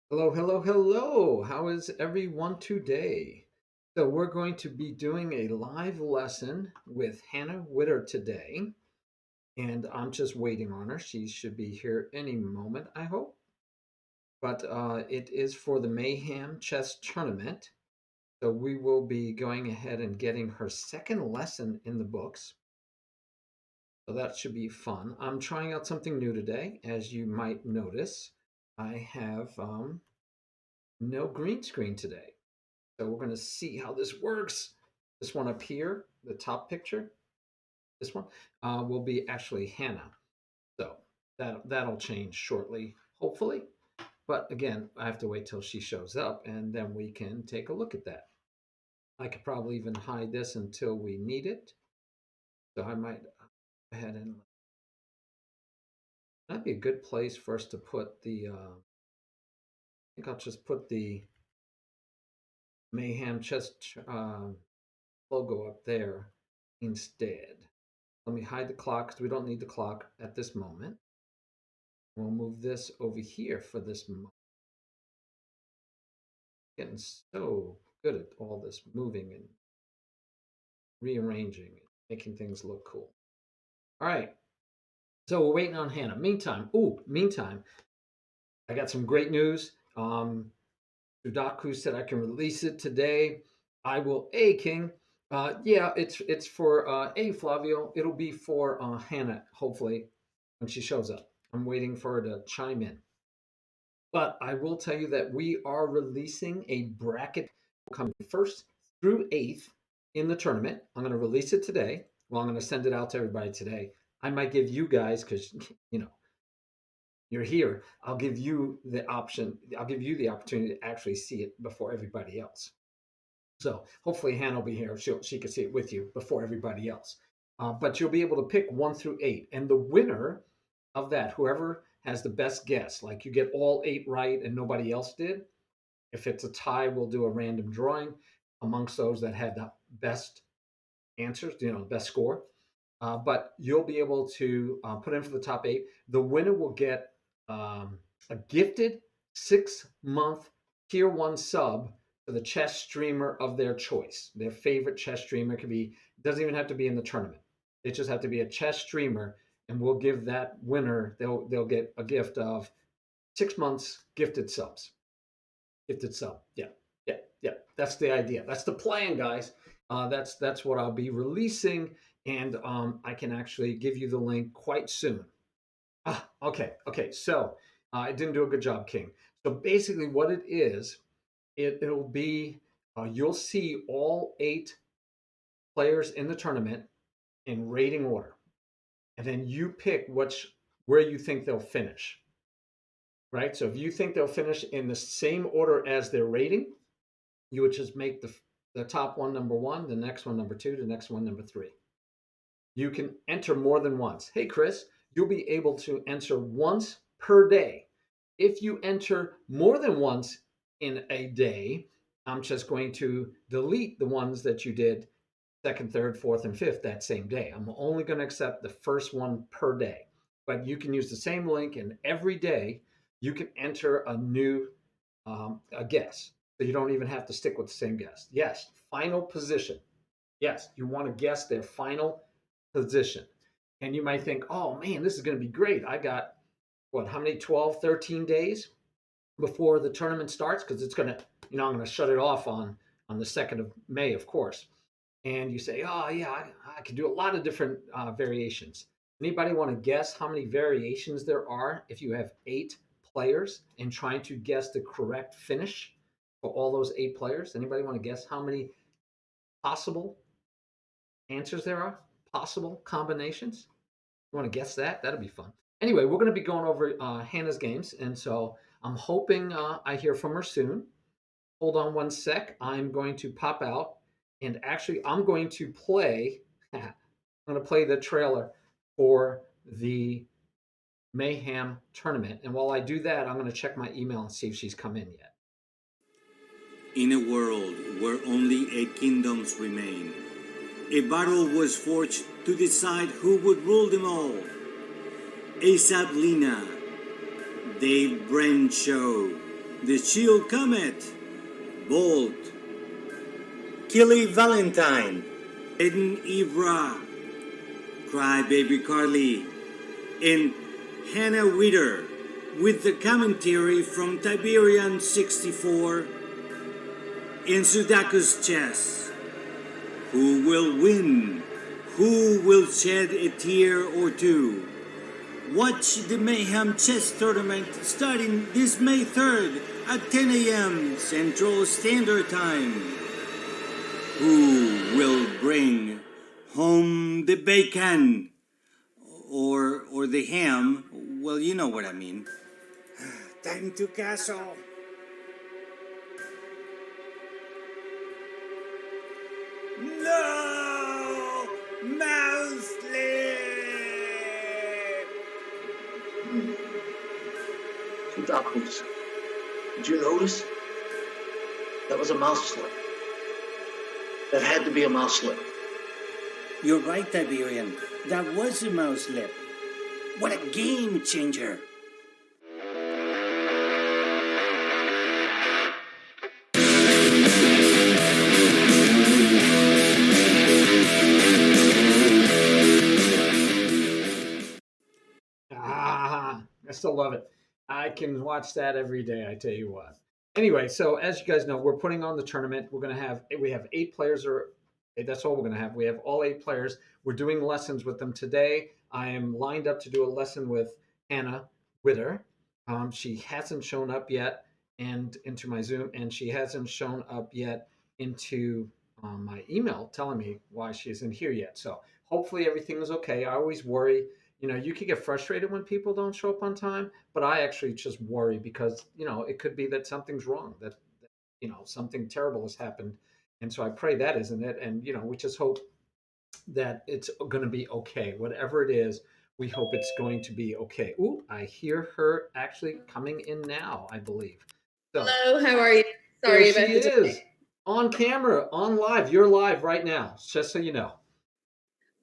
Hello, hello, hello. How is everyone today? So, we're going to be doing a live lesson with HannahWitter today, and I'm just waiting on her. She should be here any moment, I hope. But it is for the Mayham Chess Tournament. So, we will be going ahead and getting her second lesson in the books. So, that should be fun. I'm trying out something new today. As you might notice, I have no green screen today. So we're going to see how this works. This one up here, the top picture, this one, will be actually Hannah. So that'll change shortly, hopefully. But again, I have to wait till she shows up, and then we can take a look at that. I could probably even hide this until we need it. So I might go ahead and that'd be a good place for us to put the. I think I'll just put the Mayhem Chess logo up there instead. Let me hide the clock because we don't need the clock at this moment. We'll move this over here for this moment. Getting so good at all this moving and rearranging and making things look cool. All right. So we're waiting on Hannah. Meantime, I got some great news. Sudaku said I can release it today. I will. King. Yeah, it's for Flavio. It'll be for Hannah. Hopefully, when she shows up. I'm waiting for her to chime in. But I will tell you that we are releasing a bracket coming first through eighth in the tournament. I'm going to release it today. Well, I'm going to send it out to everybody today. I might give you guys, because you're here. I'll give you the option. I'll give you the opportunity to actually see it before everybody else. So hopefully Hannah will be here. She can see it with you before everybody else. But you'll be able to pick 1 through 8, and the winner of that, whoever has the best guess, like you get all 8 right and nobody else did. If it's a tie, we'll do a random drawing amongst those that had the best answers, the best score. But you'll be able to put in for the top 8. The winner will get a gifted 6-month tier 1 sub to the chess streamer of their choice. Their favorite chess streamer could be, doesn't even have to be in the tournament. It just have to be a chess streamer, and we'll give that winner, they'll get a gift of 6 months gifted subs. Gifted sub. Yeah. Yeah. Yeah. That's the idea. That's the plan, guys. That's what I'll be releasing, and I can actually give you the link quite soon. Okay. Okay. So I didn't do a good job, King. So basically, what it is, it'll be you'll see all 8 players in the tournament in rating order, and then you pick where you think they'll finish. Right. So if you think they'll finish in the same order as their rating, you would just make the top one number 1, the next one number 2, the next one number 3. You can enter more than once. Hey, Chris, you'll be able to enter once per day. If you enter more than once in a day, I'm just going to delete the ones that you did second, third, fourth, and fifth that same day. I'm only going to accept the first one per day. But you can use the same link, and every day you can enter a new a guess. So you don't even have to stick with the same guess. Yes, final position. Yes, you want to guess their final position. And you might think, oh man, this is going to be great. I got what, how many, 12, 13 days before the tournament starts? Because it's going to, I'm going to shut it off on the 2nd of May, of course. And you say, oh yeah, I can do a lot of different variations. Anybody want to guess how many variations there are if you have 8 players and trying to guess the correct finish for all those 8 players? Anybody want to guess how many possible answers there are? Possible combinations? You want to guess that? That'd be fun. Anyway, we're going to be going over Hannah's games, and so I'm hoping I hear from her soon. Hold on one sec. I'm going to pop out, and actually, I'm going to play. I'm going to play the trailer for the Mayham tournament, and while I do that, I'm going to check my email and see if she's come in yet. In a world where only 8 kingdoms remain, a battle was forged to decide who would rule them all. Asap Lina, Dave Brenshaw, The Shield Comet, Bolt, Killy Valentine, Eden Ivra, Crybaby Carly, and HannahWitter, with the commentary from Tiberian 64 and Sudaku's Chess. Who will win? Who will shed a tear or two? Watch the Mayham Chess Tournament starting this May 3rd at 10 a.m. Central Standard Time. Who will bring home the bacon? Or the ham? Well, you know what I mean. Time to castle. No! Mouse slip! Sudakus, did you notice? That was a mouse slip. That had to be a mouse slip. You're right, Tiberian. That was a mouse slip. What a game changer! I still love it. I can watch that every day, I tell you what. Anyway, so as you guys know, we're putting on the tournament. We have 8 players, or that's all we're going to have. We have all 8 players. We're doing lessons with them today. I am lined up to do a lesson with HannahWitter. She hasn't shown up yet and into my Zoom, and she hasn't shown up yet into my email telling me why she isn't here yet. So hopefully everything is okay. I always worry. You could get frustrated when people don't show up on time, but I actually just worry because, it could be that something's wrong, that something terrible has happened. And so I pray that isn't it. And, we just hope that it's going to be okay. Whatever it is, we hope it's going to be okay. Ooh, I hear her actually coming in now, I believe. So, hello, how are you? Sorry about the delay. On camera, on live. You're live right now, just so you know.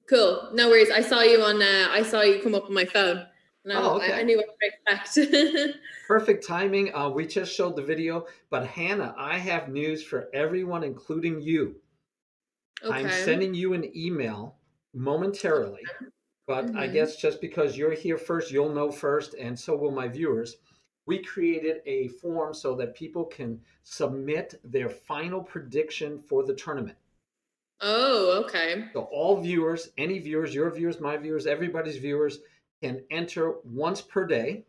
Cool. No worries. I saw you come up on my phone. No, okay. I knew what to expect. Perfect timing. We just showed the video, but Hannah, I have news for everyone, including you. Okay. I'm sending you an email momentarily, but I guess just because you're here first, you'll know first, and so will my viewers. We created a form so that people can submit their final prediction for the tournament. Oh, okay. So all viewers, any viewers, your viewers, my viewers, everybody's viewers can enter once per day.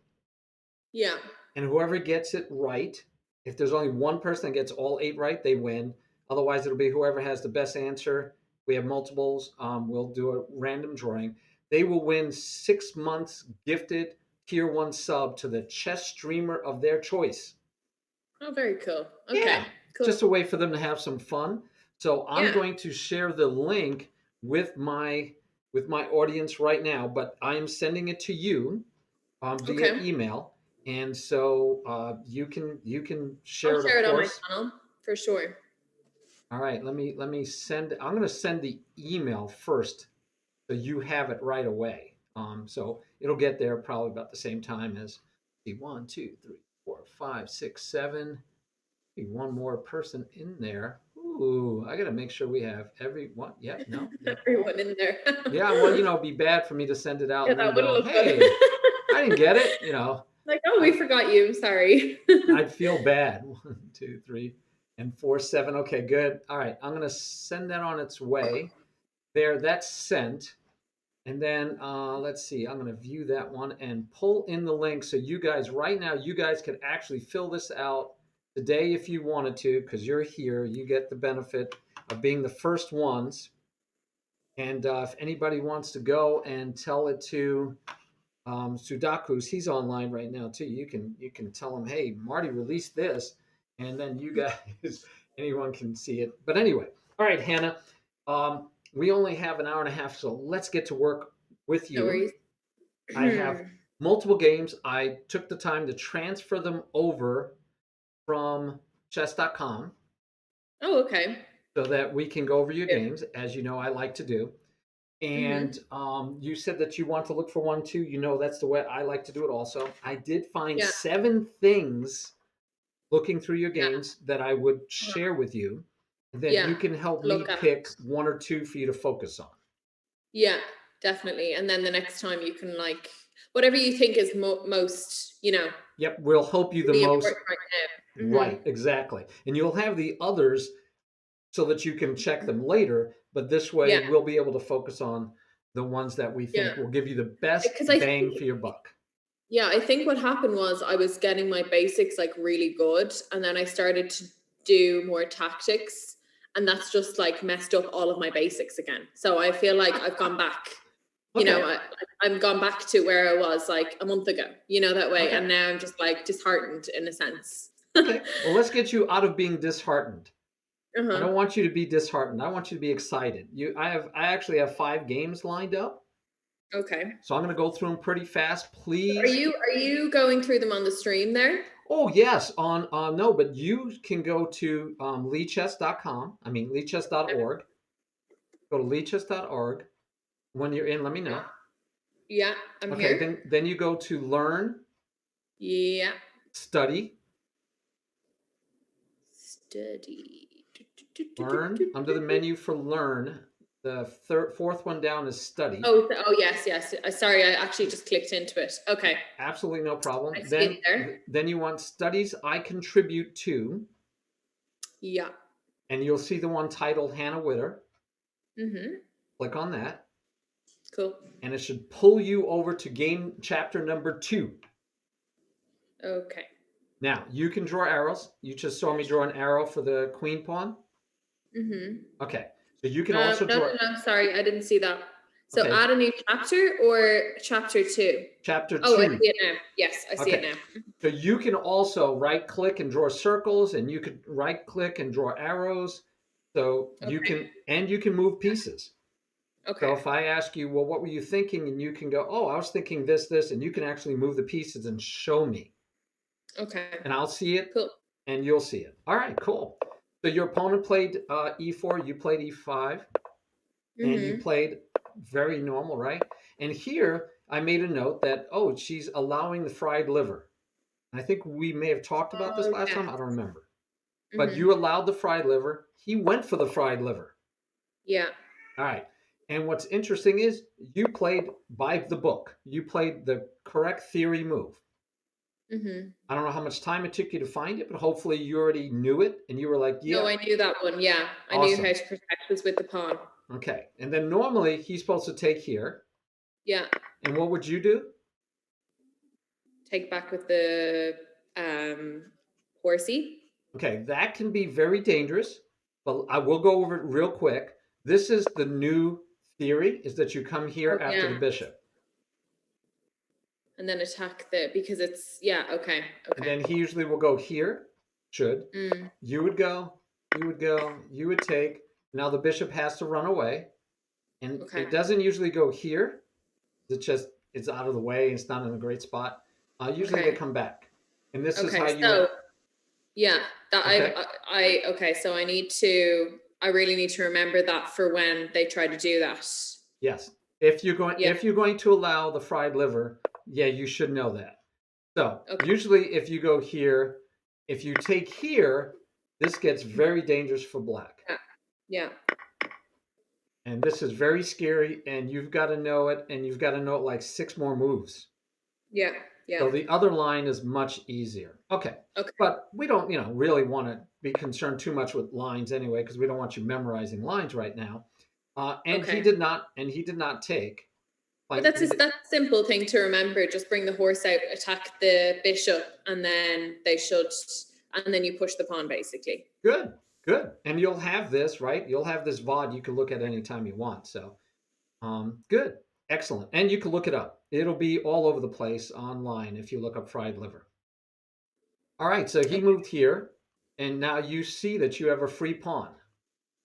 Yeah. And whoever gets it right, if there's only one person that gets all 8 right, they win. Otherwise, it'll be whoever has the best answer. We have multiples. We'll do a random drawing. They will win 6 months gifted tier 1 sub to the chess streamer of their choice. Oh, very cool. Okay. Yeah. Cool. Just a way for them to have some fun. So I'm going to share the link with my audience right now, but I am sending it to you via email. and so you can share I'll it, share of it on my course. channel for sure. All right, let me send. I'm going to send the email first, so you have it right away. So it'll get there probably about the same time as the 1, 2, 3, 4, 5, 6, 7. One more person in there. Ooh, I got to make sure we have everyone. Yep, no, they're all. Everyone in there. Yeah, well, it'd be bad for me to send it out Yeah, and then that wouldn't go, look good. "Hey, I didn't get it." Like, oh, we I forgot you. Sorry. I'd feel bad. 1, 2, 3, and 4, 7. Okay, good. All right, I'm gonna send that on its way. There, that's sent. And then let's see. I'm gonna view that one and pull in the link. So you guys, right now, you guys could actually fill this out today if you wanted to, because you're here. You get the benefit of being the first ones. And if anybody wants to go and tell it to Sudaku's, he's online right now too. You can tell him, hey, Marty released this, and then you guys, anyone can see it. But anyway, all right, Hannah, we only have an hour and a half, so let's get to work with No you. worries. I have multiple games. I took the time to transfer them over from chess.com Oh, okay. so that we can go over your Yeah. games, as you know I like to do. Mm-hmm. And you said that you want to look for one too. That's the way I like to do it also. I did find Yeah. 7 things looking through your Yeah. games that I would Uh-huh. share with you. And then Yeah. you can help me Look at. pick 1 or 2 for you to focus on. Yeah, definitely. And then the next time you can like whatever you think is most, Yep, we'll help you the really most. important right now. Right, exactly. And you'll have the others so that you can check them later. But this way, Yeah. we'll be able to focus on the ones that we Yeah. think will give you the best Because I bang think, for your buck. yeah, I think what happened was I was getting my basics like really good, and then I started to do more tactics, and that's just like messed up all of my basics again. So I feel like I've gone back. Okay. I've gone back to where I was like a month ago, that way. Okay. And now I'm just like disheartened in a sense. Okay. Well, let's get you out of being disheartened. I Uh-huh. don't want you to be disheartened. I want you to be excited. I actually have 5 games lined up. Okay. So I'm going to go through them pretty fast. Please. Are you going through them on the stream there? Oh, yes. No, but you can go to leechess.com. I mean, leechess.org. Go to leechess.org. When you're in, let me know. Yeah, I'm Okay, here. then you go to learn, Yeah. study, Study. learn. Under the menu for learn, the fourth one down is study. Oh, yes. Sorry, I actually just clicked into it. Okay. Absolutely no problem. I see it there. Then you want studies I contribute to. Yeah. And you'll see the one titled HannahWitter. Mm-hmm. Click on that. Cool. And it should pull you over to game chapter number 2. Okay. Now, you can draw arrows. You just saw me draw an arrow for the queen pawn. Mm-hmm. Okay. So you can also draw. No, sorry, I didn't see that. So Okay. add a new chapter or chapter 2? Chapter 2. Oh, I see it now. Yes, I see it now. So you can also right click and draw circles, and you could right click and draw arrows. So you can move pieces. Okay. So if I ask you, well, what were you thinking? And you can go, oh, I was thinking this, and you can actually move the pieces and show me. Okay. And I'll see it. Cool. And you'll see it. All right, cool. So your opponent played e4, you played e5, and you played very normal, right? And here I made a note that, oh, she's allowing the fried liver. I think we may have talked about this last time. I don't remember. But you allowed the fried liver. He went for the fried liver. Yeah. All right. And what's interesting is you played by the book. You played the correct theory move. I don't know how much time it took you to find it, but hopefully you already knew it and you were like, yeah. No, I knew that one. Yeah. I knew how to protect this with the pawn. Okay. And then normally he's supposed to take here. Yeah. And what would you do? Take back with the horsey. Okay, that can be very dangerous, but I will go over it real quick. This is the new theory, is that you come here after the bishop. And then attack because it's, okay. And then he usually will go here, You would go, you would take. Now the bishop has to run away. And it doesn't usually go here. It's out of the way. It's not in a great spot. Usually they Okay. come back. And this is Okay. how you So end. yeah, that Okay. okay. So I really need to remember that for when they try to do that. Yes. Yeah. If you're going to allow the fried liver, yeah, you should know that. So Okay. usually if you go here, if you take here, this gets very dangerous for black. Yeah. Yeah. And this is very scary, and you've got to know it, and you've got to know it like 6 more moves. Yeah. Yeah. So the other line is much easier. Okay. Okay. But we don't, really want to be concerned too much with lines anyway, because we don't want you memorizing lines right now. And Okay. he did not take. But Like that's a simple thing to remember. Just bring the horse out, attack the bishop, and then and then you push the pawn basically. good, good. And you'll have this, right? You'll have this VOD you can look at anytime you want. So good, excellent. And you can look it up. It'll be all over the place online if you look up fried liver. All right, so he Okay. moved here, and now you see that you have a free pawn.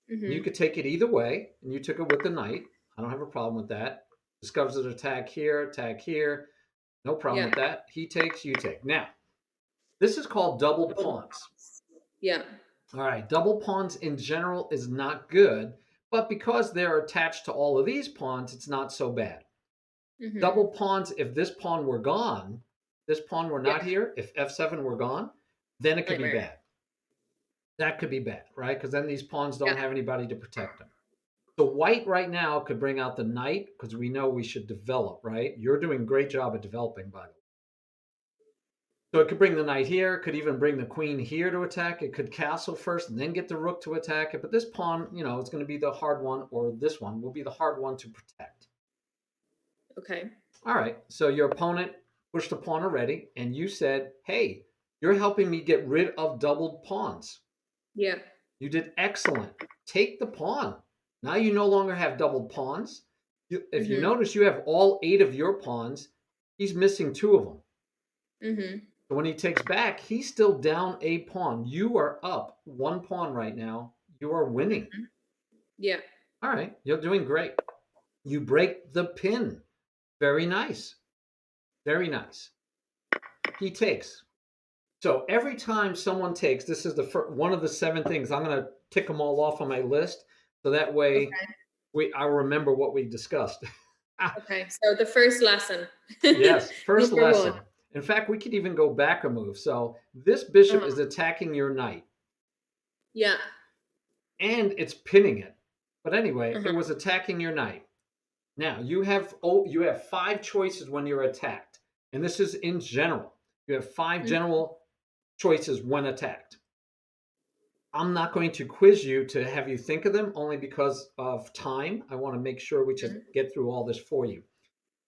You Mm-hmm. could take it either way, and you took it with the knight. I don't have a problem with that. Discovers an attack here. No problem Yeah. with that. He takes, you take. Now, this is called double pawns. Yeah. All right, double pawns in general is not good, but because they're attached to all of these pawns, it's not so bad. Mm-hmm. Double pawns, if this pawn were gone, this pawn were Yeah. not here, if f7 were gone, then it could be Nightmare. bad. That could be bad, right? Because then these pawns Yeah. don't have anybody to protect them. So white right now could bring out the knight because we know we should develop, right? You're doing a great job at developing, by the way. So it could bring the knight here, could even bring the queen here to attack. It could castle first and then get the rook to attack it. But this pawn, is going to be the hard one, or this one will be the hard one to protect. Okay. All right. So your opponent pushed a pawn already, and you said, hey, you're helping me get rid of doubled pawns. Yeah. You did excellent. Take the pawn. Now you no longer have doubled pawns. If you Mm-hmm. notice, you have all 8 of your pawns. He's missing 2 of them. Mm-hmm. So when he takes back, he's still down a pawn. You are up 1 pawn right now. You are winning. Mm-hmm. Yeah. All right, you're doing great. You break the pin. Very nice. Very nice. He takes. So every time someone takes, this is the one of the 7 things. I'm going to tick them all off on my list, so that way I remember what we discussed. Okay. So the first lesson. Yes, first Number lesson. 1. In fact, we could even go back a move. So this bishop Uh-huh. is attacking your knight, Yeah. and it's pinning it. But anyway, it Uh-huh. was attacking your knight. Now you have 5 choices when you're attacked, and this is in general. You have 5 Mm-hmm. general choices when attacked. I'm not going to quiz you to have you think of them, only because of time. I want to make sure we just get through all this for you.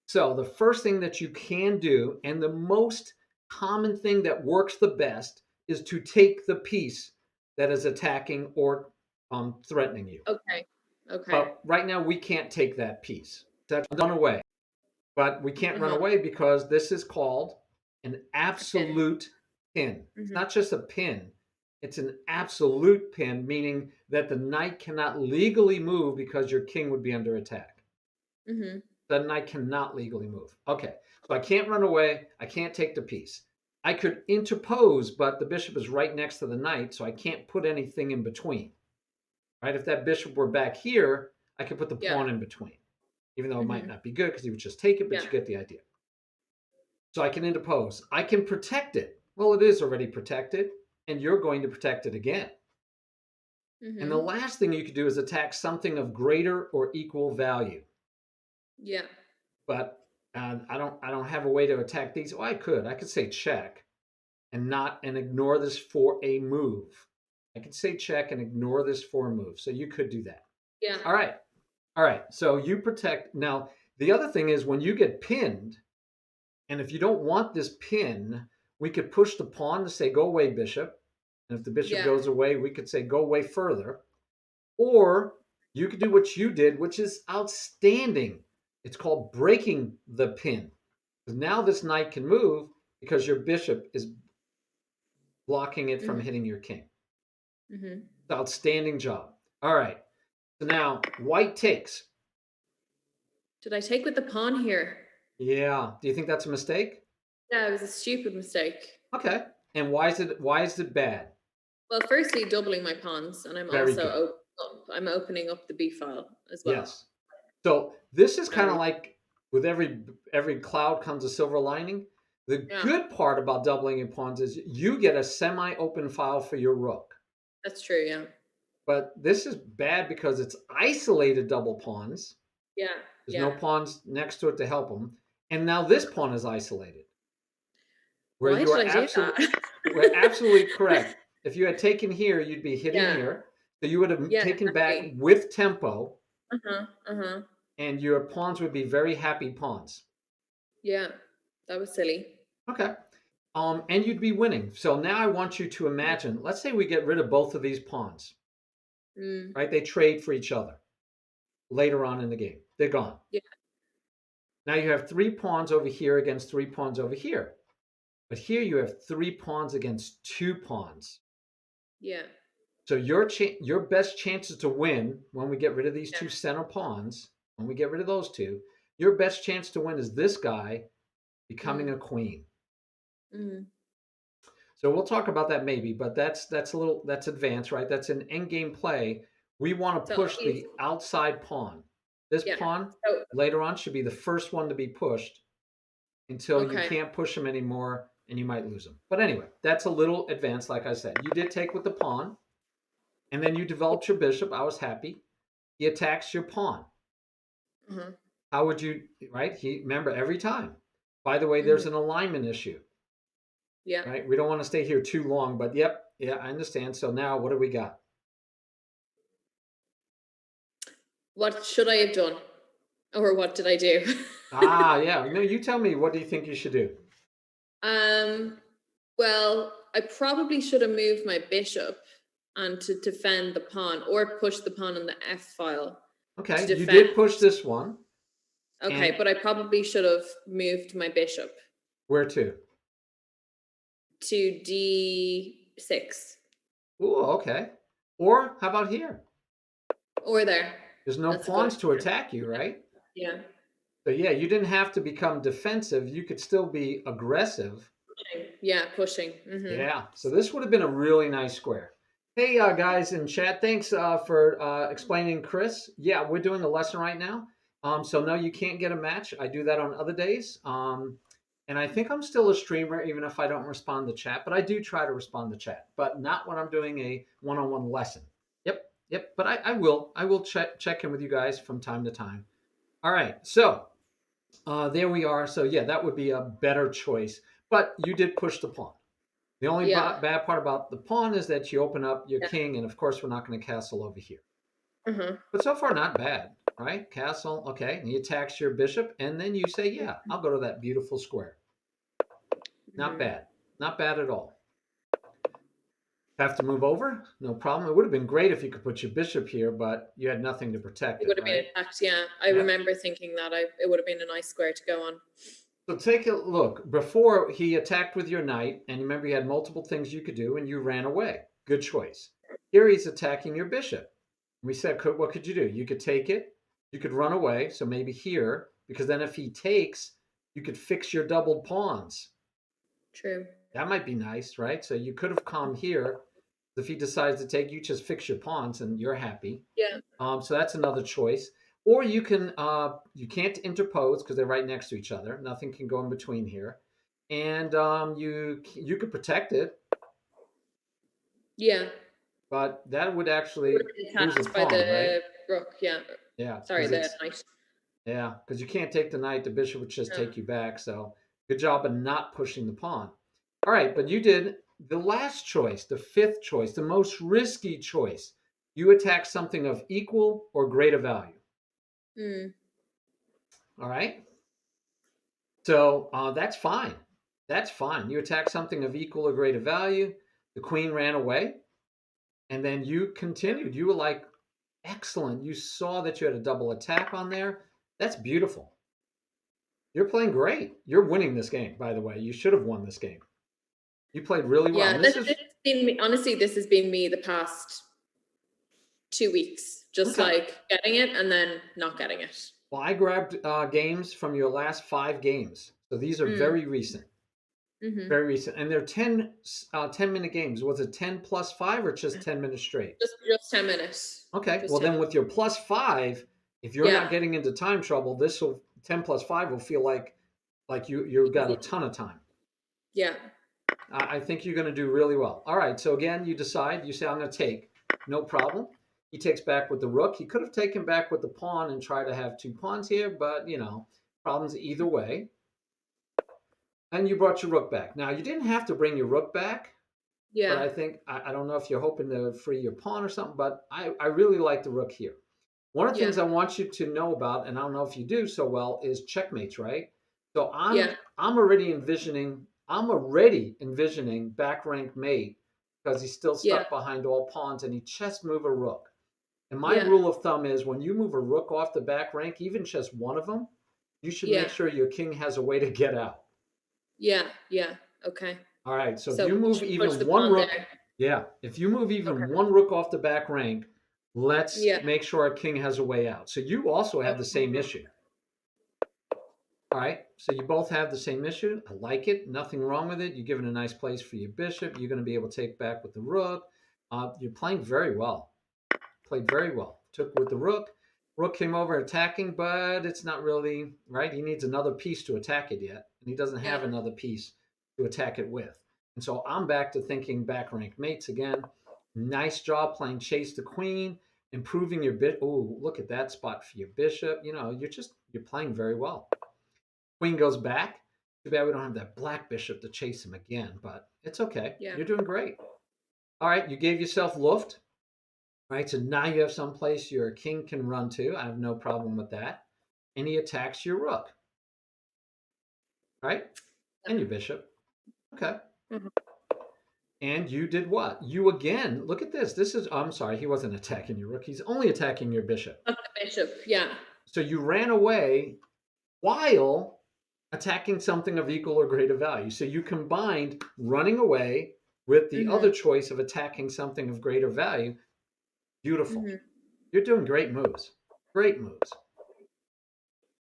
So the first thing that you can do, and the most common thing that works the best, is to take the piece that is attacking or threatening you. Okay. Okay. But right now we can't take that piece. That's run away. But we can't run Uh-huh. away because this is called an A pin. absolute pin. It's Mm-hmm. not just a pin. It's an absolute pin, meaning that the knight cannot legally move because your king would be under attack. Mm-hmm. The knight cannot legally move. Okay, so I can't run away. I can't take the piece. I could interpose, but the bishop is right next to the knight, so I can't put anything in between. Right? If that bishop were back here, I could put the Yeah. pawn in between, even though it might Mm-hmm. not be good because he would just take it, but Yeah. you get the idea. So I can interpose. I can protect it. Well, it is already protected, and you're going to protect it again. Mm-hmm. And the last thing you could do is attack something of greater or equal value. Yeah. But I don't have a way to attack these. Oh, I could say check and ignore this for a move. I could say check and ignore this for a move. So you could do that. Yeah. All right. So you protect. Now the other thing is when you get pinned, and if you don't want this pin, we could push the pawn to say go away, bishop. And if the bishop goes away, we could say go away further. Or you could do what you did, which is outstanding. It's called breaking the pin. Because now this knight can move because your bishop is blocking it from hitting your king. Mm-hmm. Outstanding job. All right. So now white takes. Did I take with the pawn here? Yeah. Do you think that's a mistake? Yeah, it was a stupid mistake. Okay. And why is it bad? Well, firstly, doubling my pawns, and Very good. I'm opening up the B file as well. Yes. So this is kind of Um, like with every cloud comes a silver lining. The yeah, good part about doubling your pawns is you get a semi-open file for your rook. that's true. Yeah, But this is bad because it's isolated double pawns. yeah, There's no yeah. pawns next to it to help them. And now this pawn is isolated, where Why you did are I do that? absolutely correct. If you had taken here, you'd be hitting Yeah, here. So you would have yeah, taken back exactly. with tempo, Uh-huh, uh-huh. and your pawns would be very happy pawns. Yeah, that was silly. Okay. And you'd be winning. So now I want you to imagine, let's say we get rid of both of these pawns, Mm, right? They trade for each other later on in the game. They're gone. yeah, Now you have 3 pawns over here against 3 pawns over here. But here you have 3 pawns against 2 pawns. yeah, So your best chances to win when we get rid of these yeah. 2 center pawns, when we get rid of those 2, your best chance to win is this guy becoming Mm, a queen. mm. So we'll talk about that maybe, but that's advanced, right? That's an end game play. We want to So push he's the outside pawn. This yeah. pawn So later on should be the first one to be pushed until you okay. can't push him anymore and you might lose him. But anyway, that's a little advanced, like I said. You did take with the pawn, and then you developed your bishop. I was happy. He attacks your pawn. Uh-huh. How would you, right? He remember every time. By the way, Hmm. there's an alignment issue, Yeah. right? We don't want to stay here too long, but yep, yeah, I understand. So now what do we got? What should I have done? Or what did I do? Yeah. No, you tell me. What do you think you should do? Um, well, I probably should have moved my bishop and to defend the pawn or push the pawn on the F file to Okay, you defend. did push this one, Okay, and but I probably should have moved my bishop where to? to D6 Ooh, okay. Or how about here? or there. There's no That's a good pawns to idea. attack you, right? Yeah. So yeah, you didn't have to become defensive. You could still be aggressive. Pushing. Yeah, pushing. Yeah. So this would have been a really nice square. Hey, guys in chat, thanks for explaining Chris. Yeah, we're doing a lesson right now. So no, you can't get a match. I do that on other days. And I think I'm still a streamer, even if I don't respond to chat. But I do try to respond to chat, but not when I'm doing a one-on-one lesson. Yep, yep. But I will. I will check in with you guys from time to time. All right. So there we are. So yeah, that would be a better choice. But you did push the pawn. The only Yeah. bad part about the pawn is that you open up your Yeah. king, and of course, we're not going to castle over here. Uh-huh. But so far, not bad, right? Castle, okay. And he attacks your bishop, and then you say, yeah, I'll go to that beautiful square. Not bad. Not bad at all. Have to move over? No problem. It would have been great if you could put your bishop here, but you had nothing to protect It it, would have been right? attacked, yeah. I Yeah. remember thinking that it would have been a nice square to go on. So take a look. Before he attacked with your knight, and remember you had multiple things you could do, and you ran away. Good choice. Here he's attacking your bishop. We said, what could you do? You could take it. You could run away. So maybe here, because then if he takes, you could fix your doubled pawns. True. That might be nice, right? So you could have come here. If he decides to take, you just fix your pawns, and you're happy. Yeah. So that's another choice. Or you can't interpose because they're right next to each other. Nothing can go in between here, and you could protect it, Yeah. but that would It would actually have been lose a attacked by pawn, right? the rook, yeah. Yeah, Sorry, the knight. because you can't take the knight. The bishop would just Yeah. take you back. So good job of not pushing the pawn. All right, but you did the last choice, the fifth choice, the most risky choice. You attack something of equal or greater value. Mm. All right. So that's fine. That's fine. You attack something of equal or greater value. The queen ran away, and then you continued. You were like, excellent. You saw that you had a double attack on there. That's beautiful. You're playing great. You're winning this game, by the way. You should have won this game. You played really well. Yeah, And this this is has been me, honestly, this has been me the past 2 weeks. Just okay. like getting it and then not getting it. Well, I grabbed games from your last 5 games. So these are very recent. Mm-hmm. Very recent. And they're 10-minute games. Was it 10 plus 5 or just 10 minutes straight? Just 10 minutes. Okay. Just Well, 10. then with your plus 5, if you're not Yeah. getting into time trouble, this will 10 plus 5 will feel like you've got a ton of time. Yeah. I think you're going to do really well. All right. So again, you decide. You say, I'm going to take. No problem. He takes back with the rook. He could have taken back with the pawn and tried to have 2 pawns here, but problems either way. And you brought your rook back. Now you didn't have to bring your rook back, but Yeah. I think I don't know if you're hoping to free your pawn or something, but I really like the rook here. One of the things I want you to know about, and I don't know if you do so well, is checkmates, right? So I'm already envisioning back rank mate because he's still stuck behind all pawns and he chess move a rook. And my rule of thumb is when you move a rook off the back rank, even just one of them, you should make sure your king has a way to get out. Yeah. Okay. All right. So if So you move push even the one pawn rook, there. yeah, if you move even Okay. one rook off the back rank, let's Yeah. make sure our king has a way out. So you also have the same issue. All right. So you both have the same issue. I like it. Nothing wrong with it. You're given a nice place for your bishop. You're going to be able to take back with the rook. You're playing very well. Played very well. Took with the rook. Rook came over attacking, but it's not really right. He needs another piece to attack it yet, and he doesn't have another piece to attack it with. And so I'm back to thinking back rank mates again. Nice job playing chase the queen, improving your bit. Oh, look at that spot for your bishop. You're playing very well. Queen goes back. Too bad we don't have that black bishop to chase him again, but it's okay. Yeah. You're doing great. All right, you gave yourself Luft. Right, so now you have some place your king can run to. I have no problem with that. And he attacks your rook. Right? And your bishop. Okay. Mhm. And you did what? You again, look at this. I'm sorry, he wasn't attacking your rook. He's only attacking your bishop. The bishop. Yeah. So you ran away while attacking something of equal or greater value. So you combined running away with the other choice of attacking something of greater value. Beautiful. You're doing great moves. Great moves.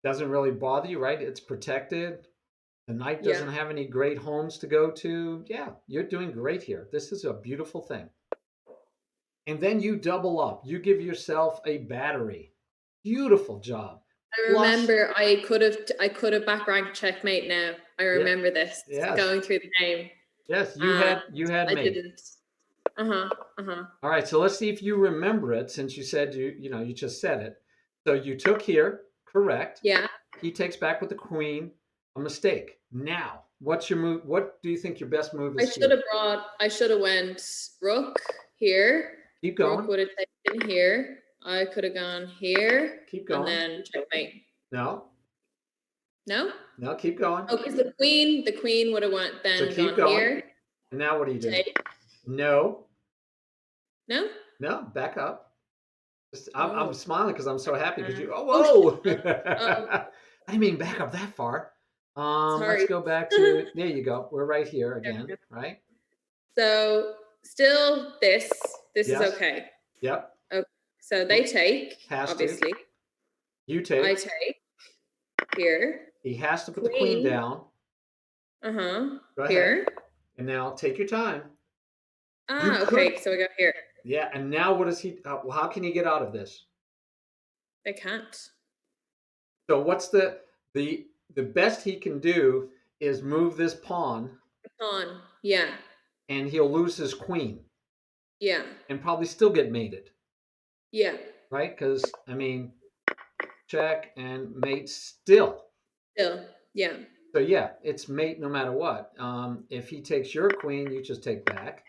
Doesn't really bother you, right? It's protected. The knight doesn't have any great homes to go to. Yeah, you're doing great here. This is a beautiful thing. And then you double up. You give yourself a battery. Beautiful job. I remember I could have back ranked checkmate now. I remember this going through the game. Yes, you had I mate. didn't. All right, so let's see if you remember it since you said you just said it. So you took here, correct? Yeah. He takes back with the queen, a mistake. Now, what's your move? What do you think your best move is? I should have went rook here. Keep going. Rook would have taken here. I could have gone here. Keep going. And then checkmate. No. No? No, keep going. Oh, because the queen would have went then So keep gone going. here. And now what do you do? Take. No. No? No, back up. I'm smiling because I'm so happy because you. Oh, whoa! I didn't mean back up that far. Sorry. Let's go back to. There you go. We're right here again, right? So still this is okay. Yep. Okay. So they take, Has obviously. To. You take. I take here. He has to put the queen down. Go here. And now take your time. Okay. So we go here. Yeah, and now what does he? How can he get out of this? They can't. So what's the best he can do is move this pawn. The pawn, yeah. And he'll lose his queen. Yeah. And probably still get mated. Yeah. Right? Because I mean, check and mate still. Still, yeah. So yeah, it's mate no matter what. If he takes your queen, you just take back.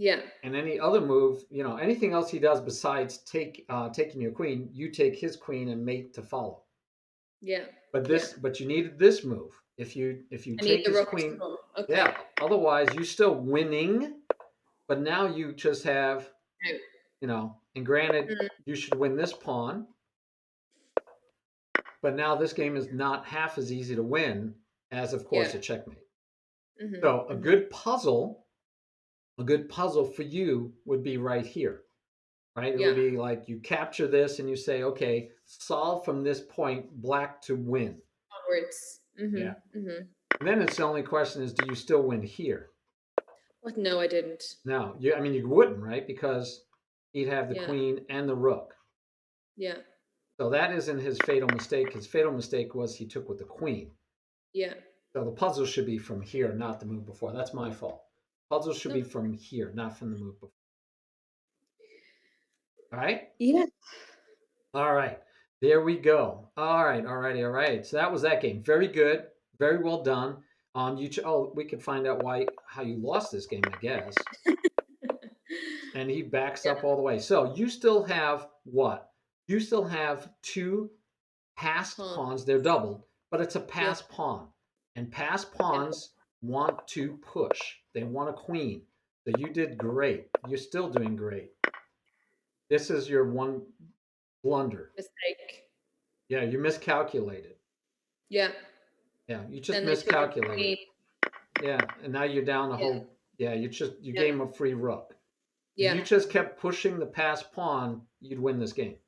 Yeah. And any other move, anything else he does besides taking your queen, you take his queen and mate to follow. Yeah. But you needed this move. If you take his queen, okay. Yeah. Otherwise, you're still winning, but now you just have, and granted, you should win this pawn. But now this game is not half as easy to win as, of course, a checkmate. So a good puzzle for you would be right here, right? It would be like you capture this and you say, okay, solve from this point black to win. Onwards. then it's the only question is, do you still win here? What? No, I didn't. No, I mean, you wouldn't, right? Because he'd have the Yeah. queen and the rook. Yeah. So that isn't his fatal mistake. His fatal mistake was he took with the queen. Yeah. So the puzzle should be from here, not the move before. That's my fault. Puzzle should be from here, not from the move before. All right? Yeah. All right. There we go. All right. All righty. All right. So that was that game. Very good. Very well done. We could find out how you lost this game, I guess. And he backs up all the way. So you still have what? You still have 2 passed pawns. They're doubled, but it's a pass pawn. And pass pawns want to push. They want a queen. So you did great. You're still doing great. This is your one blunder. Mistake. Yeah, you miscalculated. Yeah. Yeah, you just Then they took the miscalculated. queen. Yeah, and now you're down the Yeah. whole. Yeah, you gave him a free rook. If Yeah. you just kept pushing the pass pawn, you'd win this game.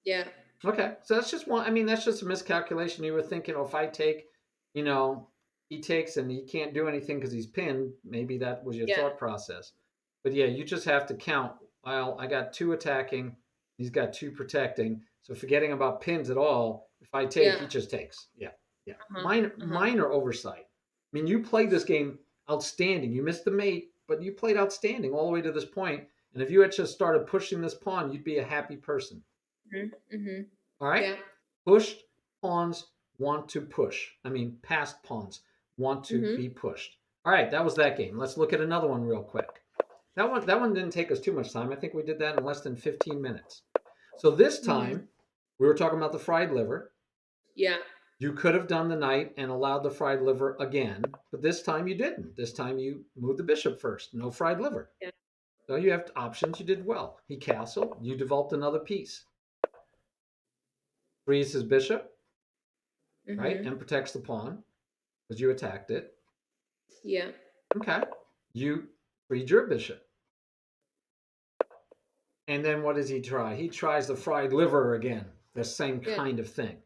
Yeah. Okay, so that's just one. I mean, that's just a miscalculation. You were thinking, oh, if I take, he takes and he can't do anything because he's pinned. Maybe that was your thought process. But yeah, you just have to count. Well, I got 2 attacking. He's got 2 protecting. So forgetting about pins at all, if I take, he just takes. Yeah, yeah. Minor oversight. I mean, you played this game outstanding. You missed the mate, but you played outstanding all the way to this point. And if you had just started pushing this pawn, you'd be a happy person. All right? Yeah. Pushed pawns want to push. I mean, passed pawns want to be pushed. All right, that was that game. Let's look at another one real quick. That one didn't take us too much time. I think we did that in less than 15 minutes. So this time, we were talking about the fried liver. Yeah. You could have done the knight and allowed the fried liver again, but this time you didn't. This time you moved the bishop first. No fried liver. Yeah. So you have options. You did well. He castled. You developed another piece. Frees his bishop, right, and protects the pawn because you attacked it. Yeah. Okay. You freed your bishop. And then what does he try? He tries the fried liver again. The same kind of thing.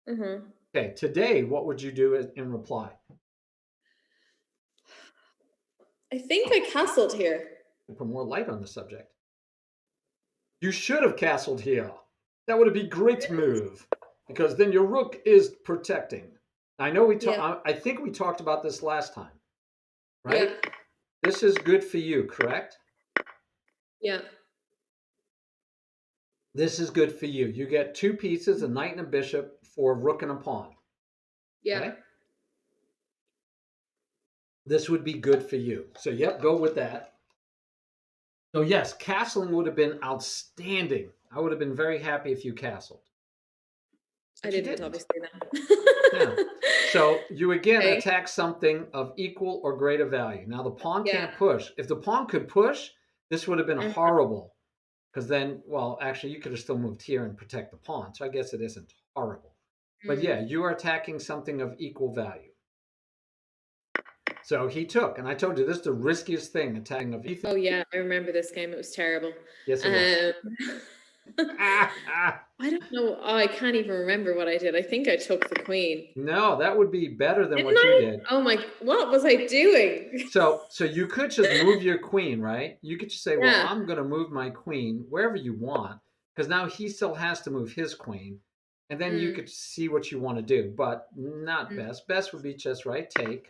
Okay. Today, what would you do in reply? I think I castled here. Put more light on the subject. You should have castled here. That would be a great move because then your rook is protecting. I know I think we talked about this last time, right? Yeah. This is good for you, correct? Yeah. This is good for you. You get 2 pieces, a knight and a bishop, for a rook and a pawn. Yeah. Okay? This would be good for you. So, yep, go with that. So, yes, castling would have been outstanding. I would have been very happy if you castled. I didn't, obviously, then. Yeah. So, you again attack something of equal or greater value. Now, the pawn can't push. If the pawn could push, this would have been horrible. Because then, well, actually, you could have still moved here and protect the pawn. So I guess it isn't horrible. But yeah, you are attacking something of equal value. So he took, and I told you this is the riskiest thing, attacking of equal. Oh yeah, I remember this game. It was terrible. Yes, it was. I don't know. Oh, I can't even remember what I did. I think I took the queen. No, that would be better than what you did. Oh my! What was I doing? So you could just move your queen, right? You could just say, "Well, I'm going to move my queen wherever you want," because now he still has to move his queen, and then you could see what you want to do. But not best. Best would be just right. Take.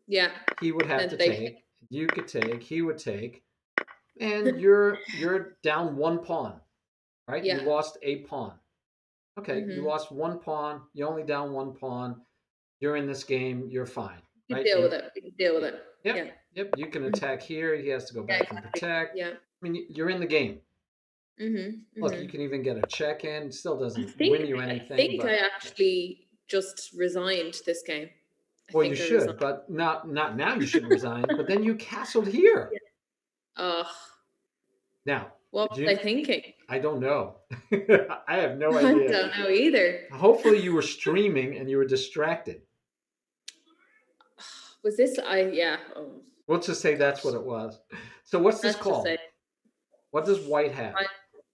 Yeah. He would have to take. You could take. He would take, and you're down 1 pawn. Right? Yeah. You lost a pawn. Okay, you lost 1 pawn. You're only down 1 pawn. You're in this game. You're fine. You deal with it. You can deal with it. Yep. Yeah. Yep. You can attack here. He has to go back and protect. Yeah. I mean, you're in the game. Look, you can even get a check in. Still doesn't win you anything. I think I actually just resigned this game. Well, you should, but not now. You shouldn't resign. But then you castled here. Ugh. Now. What was I thinking? I don't know. I have no idea. I don't know either. Hopefully you were streaming and you were distracted. Was this? Yeah. Oh. We'll just say that's what it was. So what's this called? What does white have?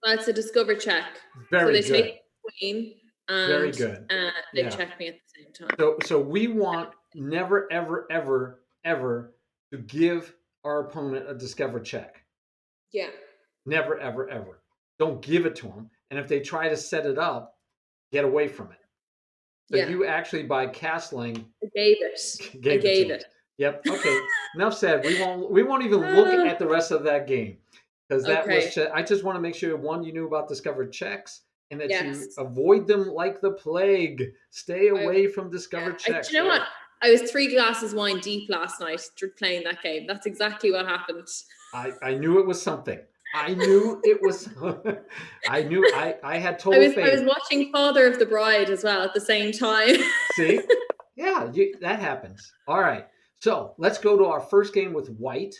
Well, it's a discover check. Very so good. Take the queen and very good. They check me at the same time. So we want never, ever, ever, ever to give our opponent a discovered check. Yeah. Never, ever, ever. Don't give it to them. And if they try to set it up, get away from it. So Yeah. you actually, by castling, I gave it. I gave it to gave them. it. Yep. Okay. Enough said. We won't even look at the rest of that game because that was. Okay. I just want to make sure one, you knew about discovered checks and that you Yes. avoid them like the plague. Stay I away from Yeah. discovered Do checks. you know Right? what? I was 3 glasses wine deep last night playing that game. That's exactly what happened. I knew it was something. I knew it was. I knew I had I total was faith. watching Father of the Bride as well at the same time. See, yeah, that happens. All right, so let's go to our first game with white,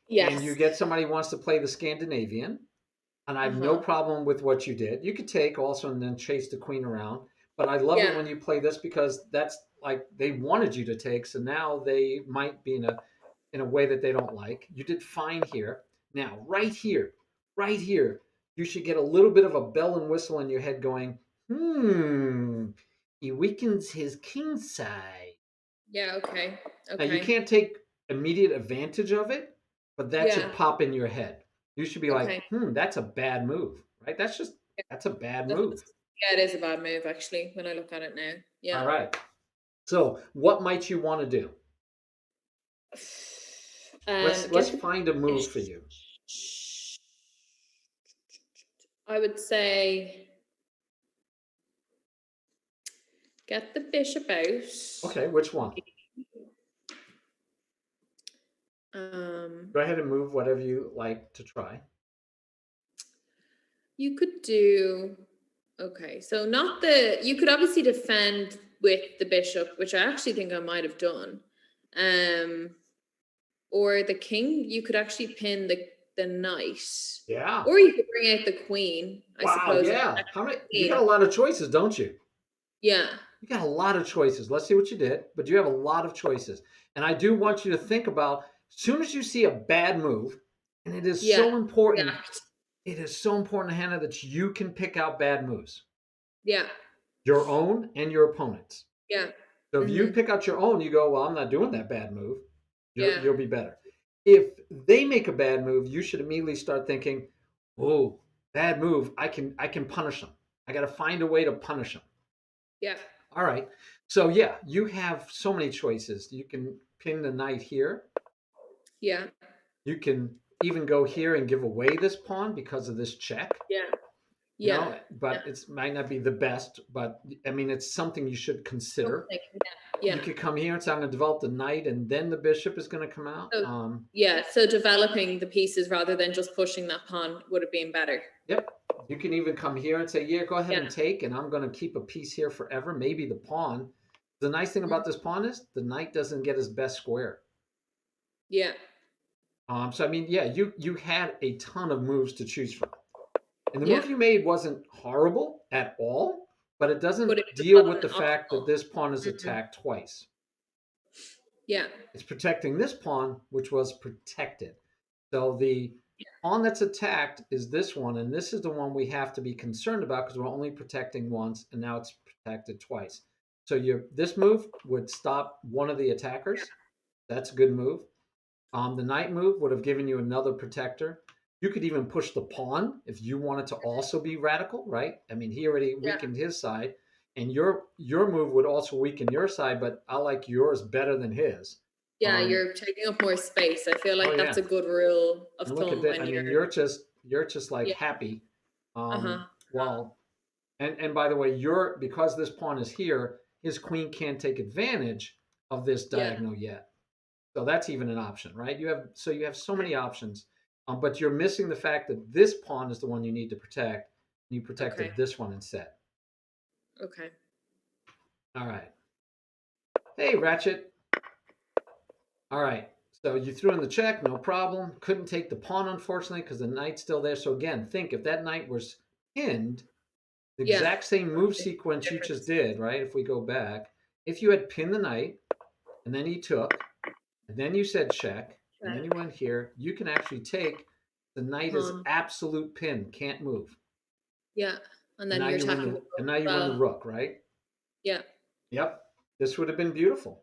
and you Yes. get somebody who wants to play the Scandinavian, and I have no Uh-huh. problem with what you did. You could take also and then chase the queen around, but I love it Yeah. when you play this because that's like they wanted you to take, so now they might be in a way that they don't like. You did fine here. Now, right here, you should get a little bit of a bell and whistle in your head going, he weakens his king side. Yeah, okay. Now, you Okay. can't take immediate advantage of it, but that should Yeah. pop in your head. You should be like, Okay. that's a bad move, right? That's a bad That's, move. yeah, it is a bad move actually when I look at it now. All Yeah. right. So, what might you want to do? Let's Get the find a move for you. I would say get the bishop out. Okay, which one? Go ahead and move whatever you like to try. You could do okay. So not you could obviously defend with the bishop, which I actually think I might have done. Or the king, you could actually pin the knight. Yeah. Or you could bring out the queen, I Suppose. Wow. suppose. Yeah. How many? You got a lot of choices, don't you? Yeah. You got a lot of choices. Let's see what you did, but you have a lot of choices. And I do want you to think about as soon as you see a bad move, and it is Yeah. so important. React. It is so important, Hannah, that you can pick out bad moves. Yeah. Your own and your opponent's. Yeah. So if you pick out your own, you go, well, I'm not doing that bad move. Yeah. You'll be better. If they make a bad move, you should immediately start thinking, oh, bad move. I can punish them. I got to find a way to punish them. Yeah. All right. So yeah, you have so many choices. You can pin the knight here. Yeah. You can even go here and give away this pawn because of this check. Yeah. You Yeah. know, but it might not be the best, but I mean, it's something you should consider. Yeah. You could come here and say, I'm going to develop the knight, and then the bishop is going to come out. So, yeah, so developing the pieces rather than just pushing that pawn would have been better. Yep. You can even come here and say, yeah, go ahead and take, and I'm going to keep a piece here forever. Maybe the pawn. The nice thing about this pawn is the knight doesn't get his best square. Yeah. So I mean, yeah, you had a ton of moves to choose from, and the move you made wasn't horrible at all, but it doesn't deal with the fact that this pawn is attacked twice. Yeah. It's protecting this pawn, which was protected. So the pawn that's attacked is this one, and this is the one we have to be concerned about because we're only protecting once, and now it's protected twice. So this move would stop one of the attackers. That's a good move. The knight move would have given you another protector. You could even push the pawn if you wanted to also be radical, right? I mean, he already weakened his side, and your move would also weaken your side, but I like yours better than his. Yeah, you're taking up more space. I feel like that's a good rule of thumb. Look at that. I mean, you're just like happy. Well, and by the way, because this pawn is here, his queen can't take advantage of this diagonal yet. So that's even an option, right? You have so many options, but you're missing the fact that this pawn is the one you need to protect. And you protected this one instead. Okay. All right. Hey, Ratchet. All right. So you threw in the check, no problem. Couldn't take the pawn, unfortunately, because the knight's still there. So again, think if that knight was pinned, the exact same move sequence you just did, right? If we go back, if you had pinned the knight, and then he took, and then you said check, and then you went here, you can actually take the knight is absolute pin, can't move. Yeah. And then you're attacking and now you run the rook, right? Yeah. Yep. This would have been beautiful.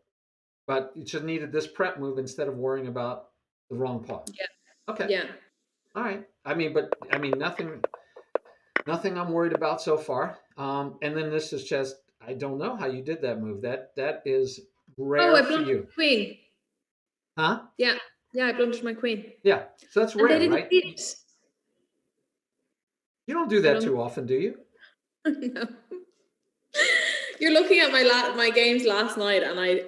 but you just needed this prep move instead of worrying about the wrong pawn. Yeah. Okay. Yeah. All right. Nothing I'm worried about so far. And then this is just, I don't know how you did that move. That is Oh, rare I for blundered you. my queen. Huh? Yeah. Yeah, I blundered my queen. Yeah. So that's And they rare, didn't right? see it. You don't do I that don't too often, do you? no. You're looking at my games last night, and I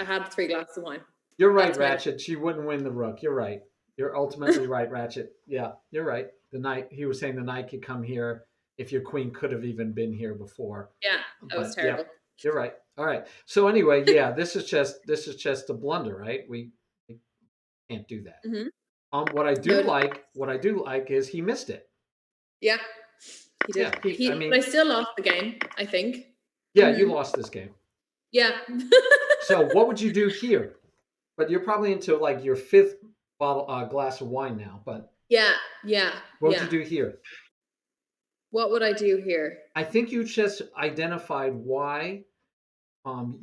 had 3 glasses of wine. You're right, That's my Ratchet. She wouldn't win the rook. You're right. You're ultimately right, Ratchet. Yeah, you're right. The knight, he was saying the knight could come here if your queen could have even been here before. yeah, that was But yeah, terrible. you're right. All right. So anyway, yeah, this is just a blunder, right? We can't do that. Hmm. What I No, do like is he missed it. yeah, he Yeah, did. But I still lost the game, I think. yeah, you lost this game. Yeah. So what would you do here? But you're probably into like your 5th glass of wine now. But Yeah, yeah, what would yeah. you do here? What would I do here? I think you just identified why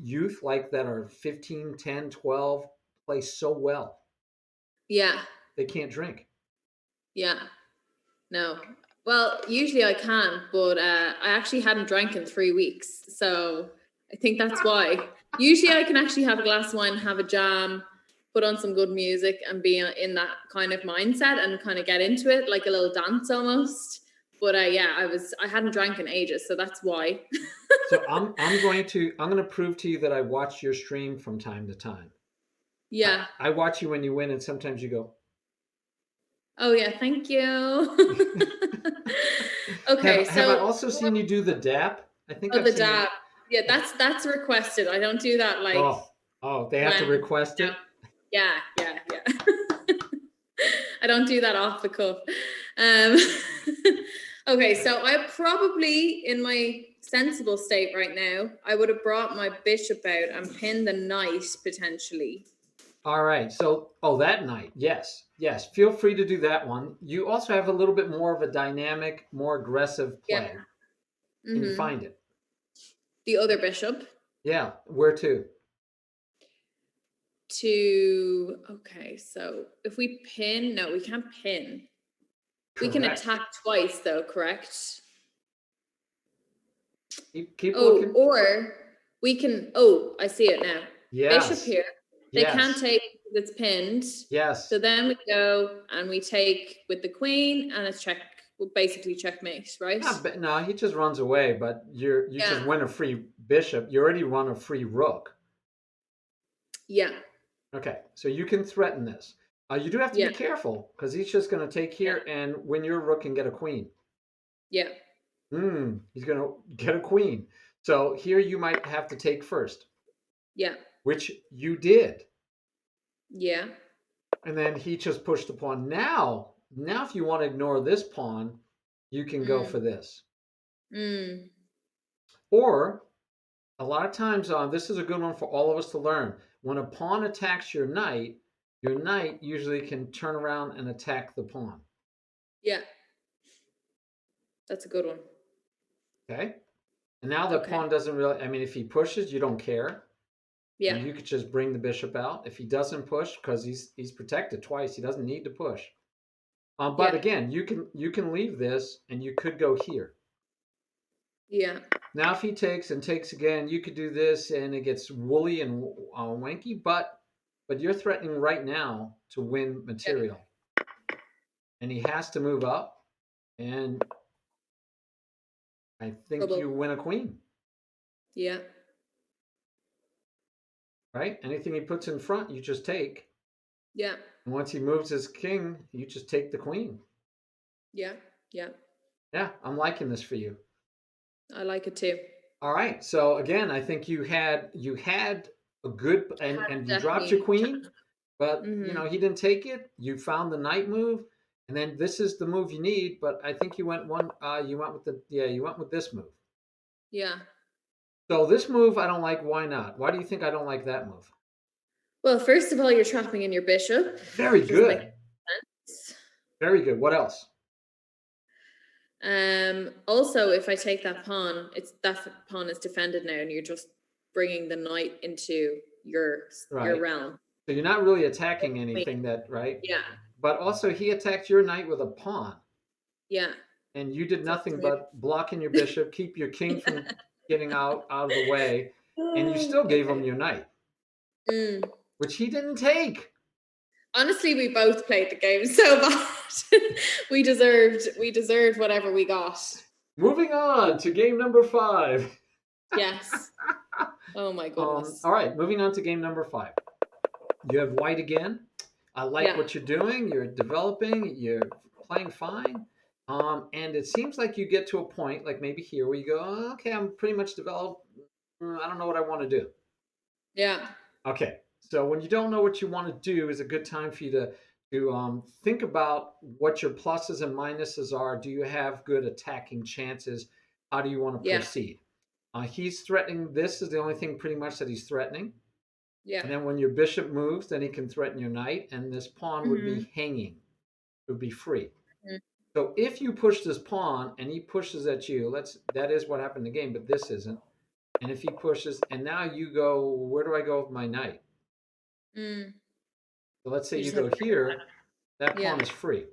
youth like that are 15, 10, 12 play so well. Yeah, They can't drink. yeah. No. Well, usually I can, but I actually hadn't drank in 3 weeks. So I think that's why. Usually I can actually have a glass of wine, have a jam, put on some good music, and be in that kind of mindset and kind of get into it, like a little dance almost. But yeah, I hadn't drank in ages, so that's why. So I'm going to prove to you that I watch your stream from time to time. Yeah. I watch you when you win, and sometimes you go. Oh yeah, thank you. Okay, Have I so also seen you do the dap? I think I've the seen you. dab. Yeah, that's requested. I don't do that like They have to when request it. yeah. I don't do that off the cuff. Um, okay, so I probably, in my sensible state right now, I would have brought my bishop out and pinned the knight potentially. All right. So, that night. Yes. Yes. Feel free to do that one. You also have a little bit more of a dynamic, more aggressive Yeah. play. Can you Mm-hmm. find it? The other bishop. Yeah. Where to? Okay, so if we pin, no, we can't pin. We can Correct. attack twice though, correct? Keep looking. Or we can, I see it now. Yes. Bishop here. They can't take because it's pinned. Yes. So then we go and we take with the queen and it's basically checkmate, right? No, he just runs away, but you just win a free bishop. You already run a free rook. Yeah. Okay. So you can threaten this. You do have to be careful because he's just going to take here and win your rook and get a queen. Yeah. He's going to get a queen. So here you might have to take first. Yeah. Which you did. Yeah. And then he just pushed the pawn. Now if you want to ignore this pawn, you can go for this. Or a lot of times, this is a good one for all of us to learn. When a pawn attacks your knight usually can turn around and attack the pawn. Yeah. That's a good one. Okay. And now the pawn doesn't really, if he pushes, you don't care. Yeah. And you could just bring the bishop out. If he doesn't push, because he's protected twice, he doesn't need to push. But again, you can leave this and you could go here. Yeah. Now if he takes and takes again, you could do this and it gets woolly and wanky, but you're threatening right now to win material. And he has to move up, and I think you win a queen. Yeah. Right? Anything he puts in front, you just take. Yeah. And once he moves his king, you just take the queen. Yeah. Yeah. Yeah, I'm liking this for you. I like it too. All right. So again, I think you had a good and you dropped your queen, but he didn't take it. You found the knight move, and then this is the move you need. But I think you went with this move. Yeah. So this move I don't like. Why not? Why do you think I don't like that move? Well, first of all, you're trapping in your bishop. Very good. Very good. What else? Also, if I take that pawn is defended now, and you're just bringing the knight into your Right. realm. So you're not really attacking anything right? Yeah. But also he attacked your knight with a pawn. Yeah. And you did So nothing but blocking your bishop, keep your king from getting out of the way, and you still gave him your knight, which he didn't take. Honestly, we both played the game so bad. we deserved whatever we got. Moving on to game number 5. Yes. Oh my goodness. All right, moving on to game number 5. You have white again. I like what you're doing. You're developing. You're playing fine. And it seems like you get to a point, like maybe here, where you go, oh, okay, I'm pretty much developed. I don't know what I want to do. Yeah. Okay. So when you don't know what you want to do, is a good time for you to think about what your pluses and minuses are. Do you have good attacking chances? How do you want to proceed? He's threatening. This is the only thing pretty much that he's threatening. Yeah. And then when your bishop moves, then he can threaten your knight, and this pawn would be hanging. It would be free. So if you push this pawn and he pushes at you, that is what happened in the game, but this isn't. And if he pushes, and now you go, where do I go with my knight? So let's say you go here, that pawn is free.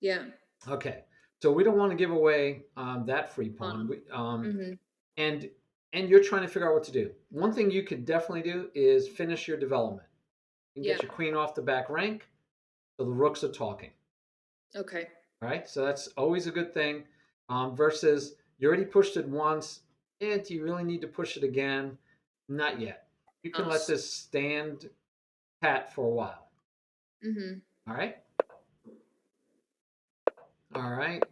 Yeah. Okay. So we don't want to give away that free pawn. And you're trying to figure out what to do. One thing you could definitely do is finish your development. You can get your queen off the back rank, so the rooks are talking. Okay. All right. So that's always a good thing. Versus you already pushed it once. And do you really need to push it again? Not yet. You can let this stand pat for a while. All right. All right.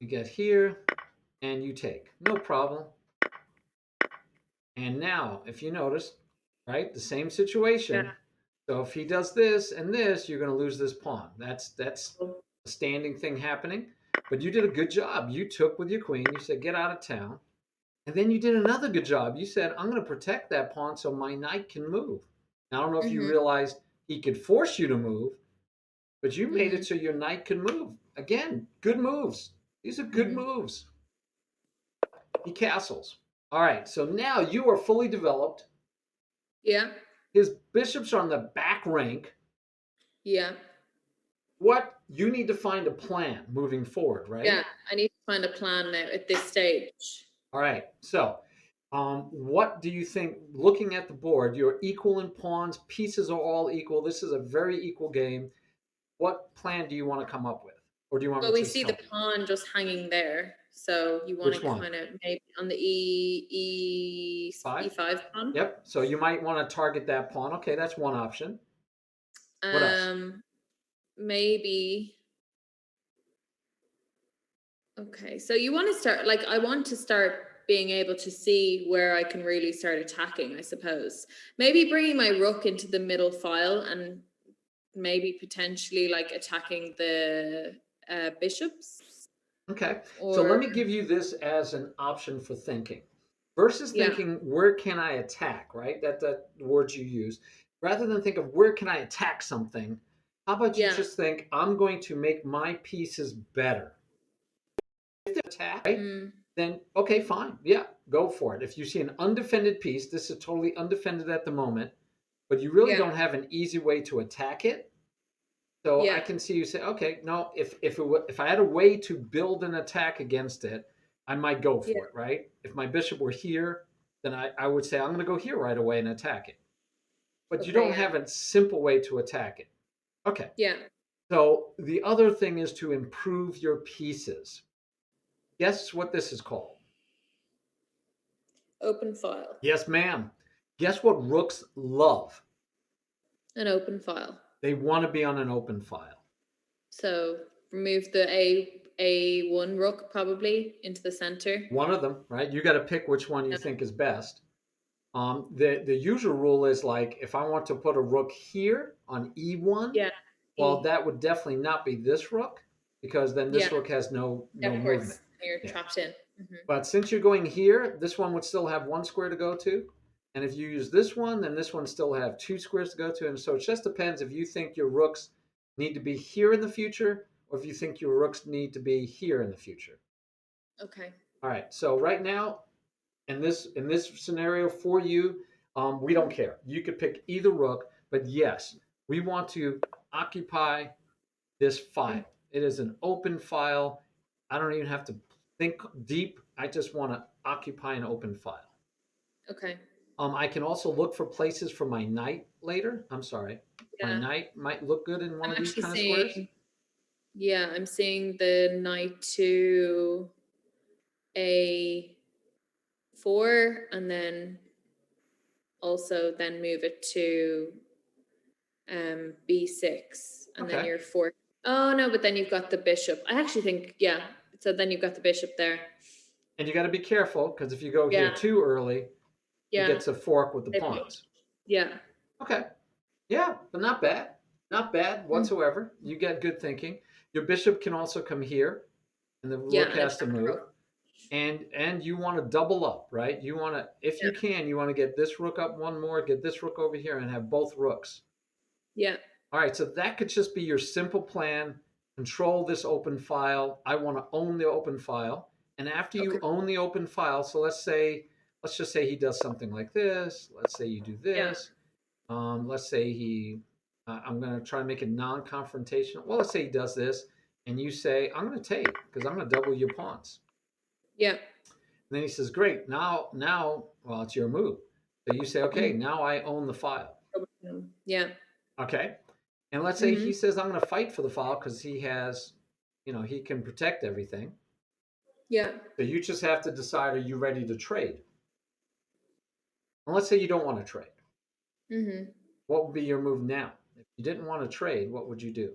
You get here and you take. No problem. And now, if you notice, right, the same situation. Yeah. So if he does this and this, you're going to lose this pawn. That's a standing thing happening. But you did a good job. You took with your queen. You said, get out of town. And then you did another good job. You said, I'm going to protect that pawn so my knight can move. Now, I don't know if you realized he could force you to move, but you made it so your knight could move. Again, good moves. These are good moves. He castles. All right, so now you are fully developed. Yeah. His bishops are on the back rank. Yeah. What you need to find a plan moving forward, right? Yeah, I need to find a plan now at this stage. All right, so what do you think, looking at the board, you're equal in pawns, pieces are all equal. This is a very equal game. What plan do you want to come up with? Or do you want Well, me we to see the pawn just hanging there. So you want to kind of maybe on the E5 pawn. Yep. So you might want to target that pawn. Okay, that's one option. What else? Maybe. Okay, so you want to start, like, I want to start being able to see where I can really start attacking, I suppose. Maybe bringing my rook into the middle file and maybe potentially like attacking the bishops. Okay, so let me give you this as an option for thinking. Versus thinking, where can I attack, right? That words you use. Rather than think of where can I attack something, how about you just think, I'm going to make my pieces better. If they attack, right, then okay, fine. Yeah, go for it. If you see an undefended piece, this is totally undefended at the moment, but you really don't have an easy way to attack it. So I can see you say, okay, no, if I had a way to build an attack against it, I might go for it, right? If my bishop were here, then I would say, I'm going to go here right away and attack it. But you don't have a simple way to attack it. Okay. Yeah. So the other thing is to improve your pieces. Guess what this is called? Open file. Yes, ma'am. Guess what rooks love? An open file. They want to be on an open file. So remove the A1 rook probably into the center. One of them, right? You got to pick which one you think is best. The usual rule is like, if I want to put a rook here on E1, well, that would definitely not be this rook, because then this rook has no movement. You're trapped in. But since you're going here, this one would still have one square to go to. And if you use this one, then this one still have two squares to go to. And so it just depends if you think your rooks need to be here in the future, or if you think your rooks need to be here in the future. Okay. All right. So right now, in this scenario for you, we don't care. You could pick either rook, but yes, we want to occupy this file. It is an open file. I don't even have to think deep. I just want to occupy an open file. Okay. I can also look for places for my knight later. I'm sorry. My Yeah. knight might look good in one I'm of these actually kind of squares. seeing, yeah, I'm seeing the knight to A4 and then also then move it to B6 and then Okay. you're four. Oh no, but then you've got the bishop. I actually think, yeah. So then you've got the bishop there. And you got to be careful because if you go here Yeah. too early, he Yeah. gets a fork with the pawns. Yeah. Okay. Yeah, but not bad. Not bad whatsoever. You get good thinking. Your bishop can also come here, and the Yeah. rook And has to attack the move. rook. And you want to double up, right? You want to, if Yeah. you can, you want to get this rook up one more, get this rook over here, and have both rooks. Yeah. All right, so that could just be your simple plan. Control this open file. I want to own the open file. And after you Okay. own the open file, so let's just say he does something like this. Let's say you do Yeah. this. Let's say I'm going to try to make it non-confrontational. Well, let's say he does this, and you say, I'm going to take because I'm going to double your pawns. Yeah. And then he says, great, now, well, it's your move. So you say, okay, now I own the file. Yeah. Okay. And let's say he says, I'm going to fight for the file because he has, he can protect everything. Yeah. So you just have to decide, are you ready to trade? And let's say you don't want to trade. What would be your move now? If you didn't want to trade, what would you do?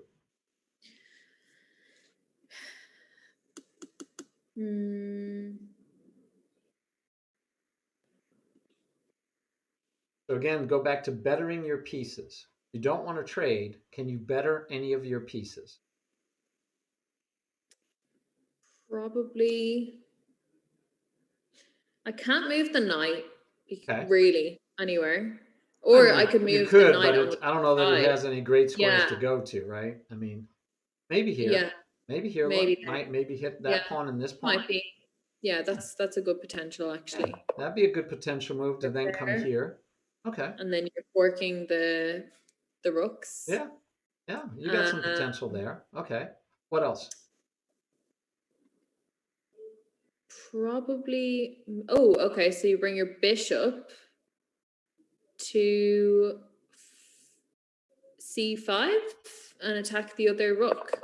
So again, go back to bettering your pieces. If you don't want to trade, can you better any of your pieces? Probably. I can't move the knight Okay. really anywhere. Or I could move you the could, knight but on the I don't know that it side. has any great squares Yeah. to go to, right? I mean, maybe here. Yeah. Maybe here. Maybe Might maybe hit that pawn and this pawn. might be. Yeah, that's a good potential actually. That'd be a good potential move to then come here. Okay. And then you're forking the rooks. Yeah. Yeah. You got some potential there. Okay. What else? Probably. Oh, okay. So you bring your bishop to C5 and attack the other rook.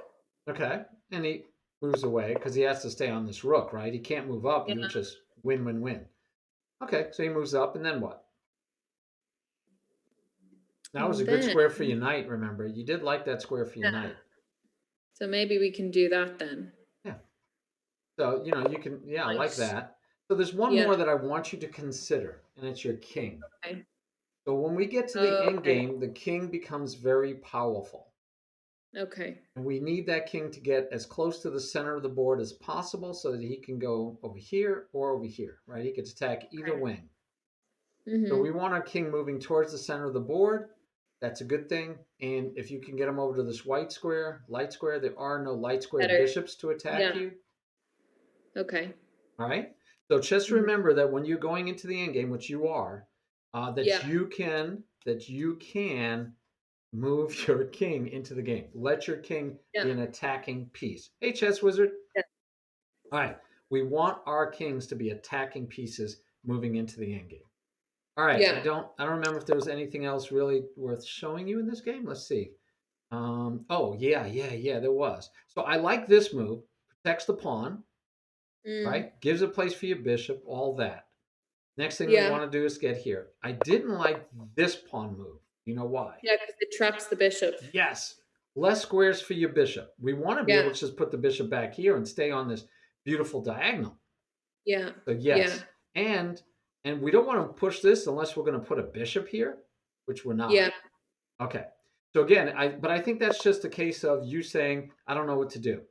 Okay. And he moves away because he has to stay on this rook, right? He can't move up. You would just win, win, win. Okay. So he moves up, and then what? That was a good square for your knight, remember. You did like that square for your knight. So maybe we can do that then. Yeah. So, you can, I like that. So there's one more that I want you to consider, and it's your king. Okay. So when we get to the end game, the king becomes very powerful. Okay. And we need that king to get as close to the center of the board as possible so that he can go over here or over here, right? He could attack either wing. So we want our king moving towards the center of the board. That's a good thing. And if you can get him over to this light square, there are no light square bishops to attack you. Okay. All right. So just remember that when you're going into the end game, which you are, that you can move your king into the game. Let your king be an attacking piece. Hey, chess wizard. Yeah. All right. We want our kings to be attacking pieces moving into the end game. All right. Yeah. I don't remember if there was anything else really worth showing you in this game. Let's see. Oh yeah, there was. So I like this move. Protects the pawn, right? Gives a place for your bishop, all that. Next thing we want to do is get here. I didn't like this pawn move. You know why? Yeah, because it traps the bishop. Yes. Less squares for your bishop. We want to be able to just put the bishop back here and stay on this beautiful diagonal. Yeah. So yes. Yeah. And we don't want to push this unless we're going to put a bishop here, which we're not. Yeah. Okay. So again, I think that's just a case of you saying, I don't know what to do.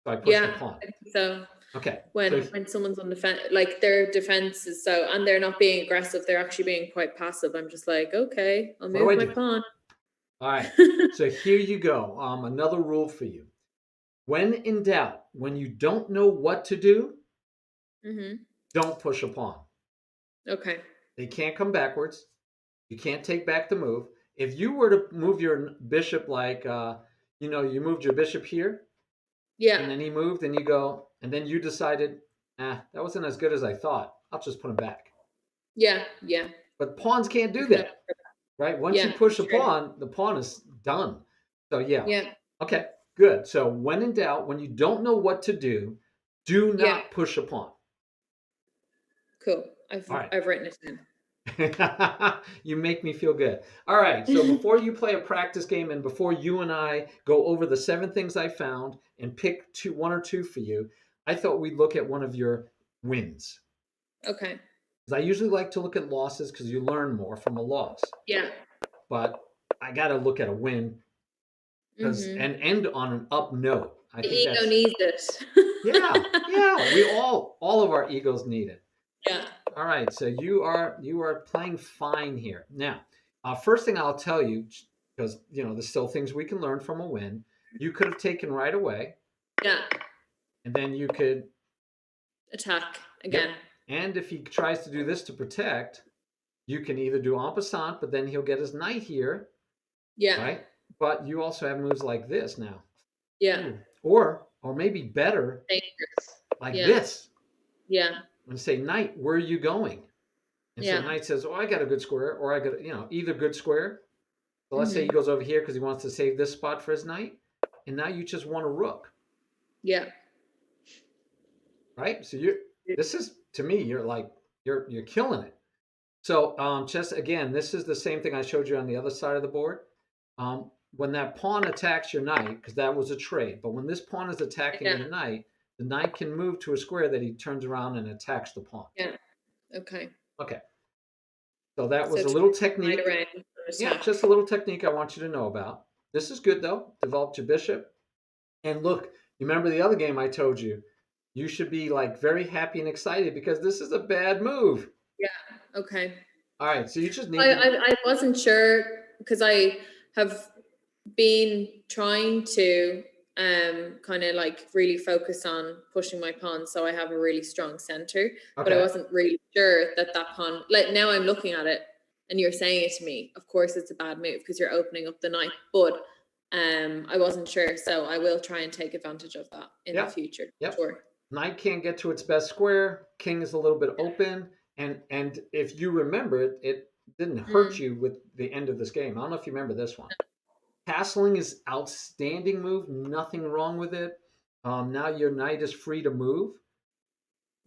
So I push the pawn. I think so. Okay. When someone's on defense, like their defense is and they're not being aggressive, they're actually being quite passive. I'm just like, okay, I'll move my pawn. All right. So here you go. Another rule for you. When in doubt, when you don't know what to do, don't push a pawn. Okay. They can't come backwards. You can't take back the move. If you were to move your bishop like, you moved your bishop here, Yeah. and then he moved, and you go, and then you decided, that wasn't as good as I thought. I'll just put him back. Yeah. Yeah. But pawns can't do You can that, right? Once you Yeah. push a True. pawn, the pawn is done. So yeah. Yeah. Okay, good. So when in doubt, when you don't know what to do Yeah. not push a pawn. Cool. All right. I've written it down. You make me feel good. All right. So before you play a practice game and before you and I go over the 7 things I found and pick one or two for you, I thought we'd look at one of your wins. Okay. Because I usually like to look at losses because you learn more from a loss. Yeah. But I got to look at a win and end on an up note. I The think ego that's needs it. yeah. We all of our egos need it. Yeah. All right, so you are playing fine here. Now, first thing I'll tell you, because there's still things we can learn from a win. You could have taken right away, Yeah. and then you could Attack again. Yep. And if he tries to do this to protect, you can either do en passant, but then he'll get his knight here, Yeah. right? But you also have moves like this now. Yeah. Or maybe better, Dangerous. like Yeah. this. Yeah. And say, knight, where are you going? And so Yeah. knight says, oh, I got a good square, or I got, either good square. So let's say he goes over here because he wants to save this spot for his knight. And now you just want a rook. Yeah. Right? So this is, to me, you're killing it. So just again, this is the same thing I showed you on the other side of the board. When that pawn attacks your knight, because that was a trade, but when this pawn is attacking Yeah. your knight, the knight can move to a square that he turns around and attacks the pawn. Yeah. Okay. Okay. So that was So a little turn technique. right around and Yeah, attack. just a little technique I want you to know about. This is good though. Developed your bishop. And look, you remember the other game I told you? You should be like very happy and excited because this is a bad move. Yeah. Okay. All right, so you just need I wasn't sure because I have been trying to kind of like really focus on pushing my pawn so I have a really strong center, but I wasn't really sure that pawn, like now I'm looking at it and you're saying it to me, of course it's a bad move because you're opening up the knight, but I wasn't sure, so I will try and take advantage of that in the future. Yep. Sure. Knight can't get to its best square. King is a little bit open. And if you remember it didn't hurt you with the end of this game. I don't know if you remember this one. Castling is outstanding move. Nothing wrong with it. Now your knight is free to move.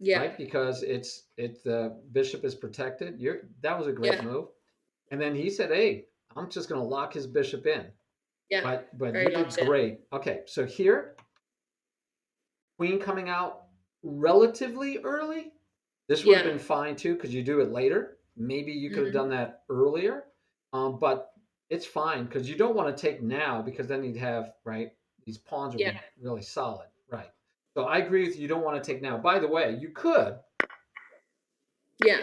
Yeah. Right? Because the bishop is protected. That was a great move. And then he said, hey, I'm just going to lock his bishop in. Yeah. But you did great. Okay, so here, queen coming out relatively early. This would have been fine too because you do it later. Maybe you could have done that earlier, but it's fine because you don't want to take now because then you'd have, right, these pawns would be really solid. Right. So I agree with you. You don't want to take now. By the way, you could. Yeah.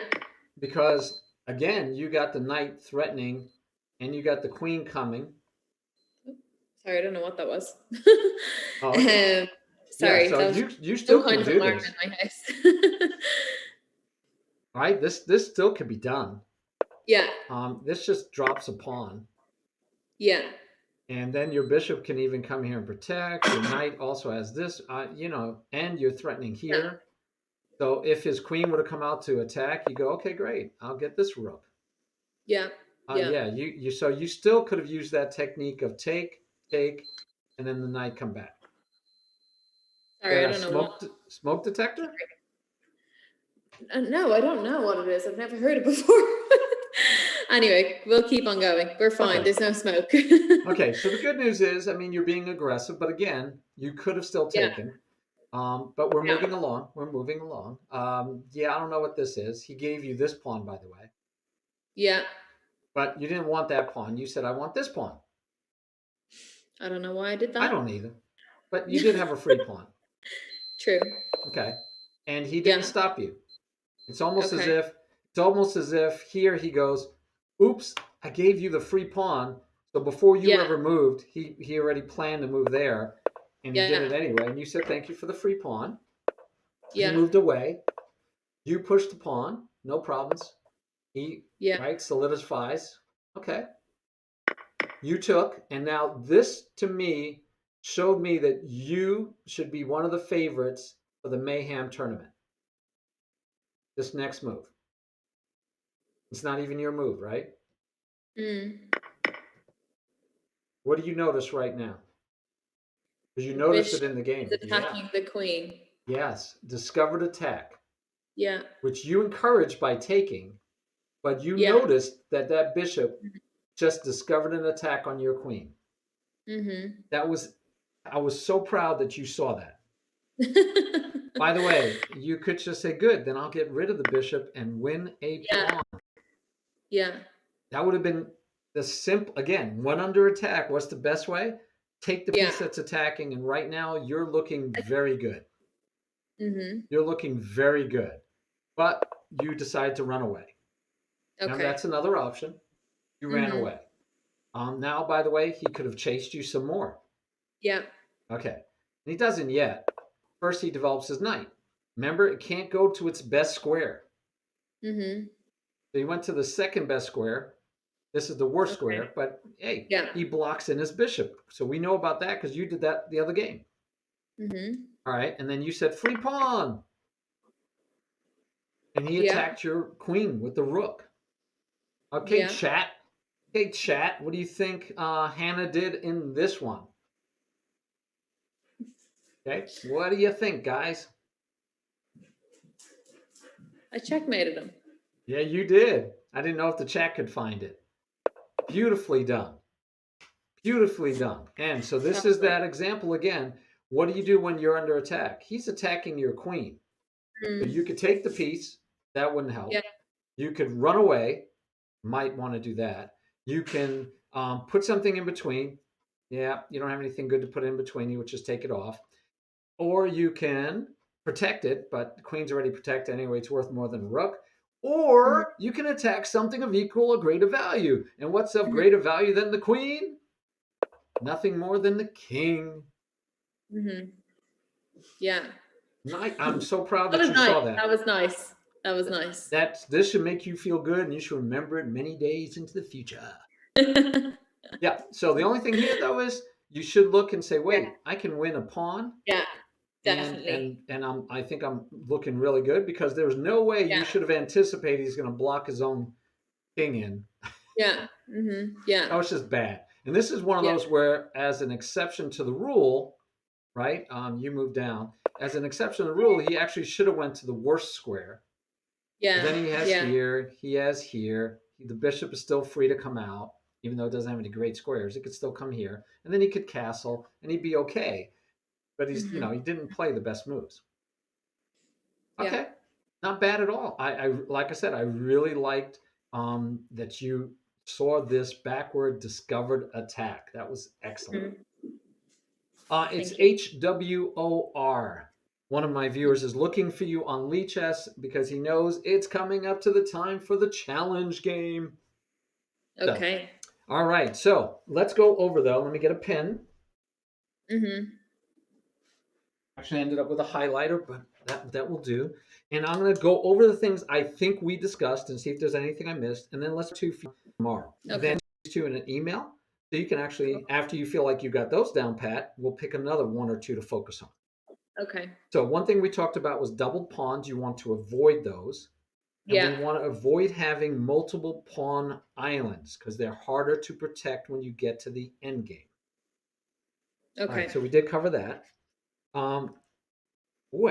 Because, again, you got the knight threatening and you got the queen coming. Sorry, I don't know what that was. Oh, okay. Sorry. Yeah, so you still can do this. In my house. Right? This still could be done. Yeah. This just drops a pawn. Yeah. And then your bishop can even come here and protect. Your knight also has this, and you're threatening here. Yeah. So if his queen would have come out to attack, you go, okay, great. I'll get this rook. Yeah. So you still could have used that technique of take, and then the knight come back. Sorry, I don't know smoke detector? No, I don't know what it is. I've never heard it before. Anyway, we'll keep on going. We're fine. Okay. There's no smoke. Okay, so the good news is, you're being aggressive, but again, you could have still taken. But we're moving along. We're moving along. I don't know what this is. He gave you this pawn, by the way. Yeah. But you didn't want that pawn. You said, I want this pawn. I don't know why I did that. I don't either. But you did have a free pawn. True. Okay. And he didn't stop you. It's almost as if here he goes, oops, I gave you the free pawn. So before you ever moved, he already planned to move there. And he did it anyway. And you said, thank you for the free pawn. He moved away. You pushed the pawn. no problems. Yeah. Right, solidifies. Okay. You took, and now this to me showed me that you should be one of the favorites for the Mayham tournament. This next move. It's not even your move, right? Mm. What do you notice right now? Because you The noticed it bishop in the game. is Yeah. attacking the queen. Yes. Discovered attack, Yeah. which you encouraged by taking, but you Yeah. noticed that that bishop just discovered an attack on your queen. Mm-hmm. I was so proud that you saw that. By the way, you could just say, good, then I'll get rid of the bishop and win a Yeah. pawn. Yeah. That would have been the simple, again, one under attack. What's the best way? Take the Yeah. piece that's attacking, and right now you're looking very good. Mm-hmm. You're looking very good. But you decide to run away. Remember, Okay. that's another option. You ran Mm-hmm. away. Now, by the way, he could have chased you some more. Yeah. Okay. And he doesn't yet. First, he develops his knight. Remember, it can't go to its best square. Mm-hmm. So he went to the second best square. This is the worst Okay. square, but hey, Yeah. he blocks in his bishop. So we know about that because you did that the other game. Mm-hmm. All right. And then you said free pawn. And he Yeah. attacked your queen with the rook. Okay, Yeah. chat. Hey, chat. What do you think Hannah did in this one? Okay. What do you think, guys? I checkmated him. Yeah, you did. I didn't know if the chat could find it. Beautifully done. Beautifully done. And so this is that example again. What do you do when you're under attack? He's attacking your queen. So you could take the piece. That wouldn't help. Yeah. You could run away. Might want to do that. You can put something in between. Yeah, you don't have anything good to put in between. You would just take it off. Or you can protect it, but the queen's already protected anyway. It's worth more than a rook. Or you can attack something of equal or greater value. And what's of greater value than the queen? Nothing more than the king. Mm-hmm. Yeah. I'm so proud That that was you nice. saw that. That was nice. That was nice. This should make you feel good, and you should remember it many days into the future. Yeah. So the only thing here, though, is you should look and say, "Wait, I can win a pawn." Yeah. And Definitely. I think I'm looking really good because there's no way Yeah. you should have anticipated he's going to block his own king in. Yeah. Mm-hmm. Yeah. That was just bad. And this is one of Yeah. those where, as an exception to the rule, right? You move down. As an exception to the rule, he actually should have went to the worst square. Yeah. Then he has Yeah. here. He has here. The bishop is still free to come out, even though it doesn't have any great squares. It could still come here, and then he could castle, and he'd be okay. But he's, Mm-hmm. he didn't play the best moves. Yeah. Okay, not bad at all. I like I said, I really liked that you saw this backward discovered attack. That was excellent. It's HWOR. One of my viewers is looking for you on Chess because he knows it's coming up to the time for the challenge game. Okay. So, all right, so let's go over though. Let me get a pen. Mm-hmm. Actually, I ended up with a highlighter, but that will do. And I'm going to go over the things I think we discussed and see if there's anything I missed. And then let's do tomorrow. Okay. Then to in an email. So you can actually, after you feel like you got those down pat, we'll pick another one or two to focus on. Okay. So one thing we talked about was doubled pawns. You want to avoid those. And Yeah. we want to avoid having multiple pawn islands because they're harder to protect when you get to the end game. Okay. All right, so we did cover that. I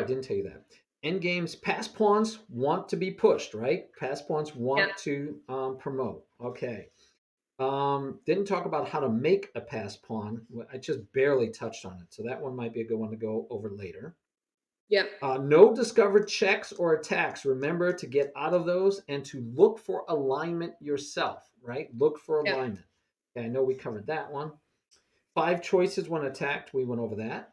didn't tell you that. End games, pass pawns want to be pushed, right? Pass pawns want to promote. Okay. Didn't talk about how to make a pass pawn. I just barely touched on it. So that one might be a good one to go over later. Yeah. No discovered checks or attacks. Remember to get out of those and to look for alignment yourself, right? Look for alignment. Okay, I know we covered that one. 5 choices when attacked. We went over that.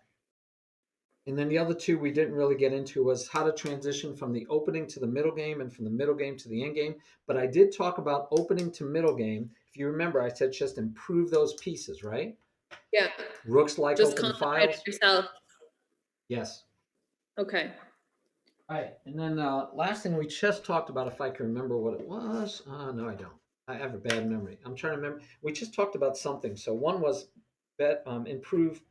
And then the other two we didn't really get into was how to transition from the opening to the middle game and from the middle game to the end game. But I did talk about opening to middle game. If you remember, I said just improve those pieces, right? Yeah. Rooks like just open concentrate files. on yourself. Yes. Okay. All right, and then last thing we just talked about, if I can remember what it was. No, I don't. I have a bad memory. I'm trying to remember. We just talked about something. So one was improve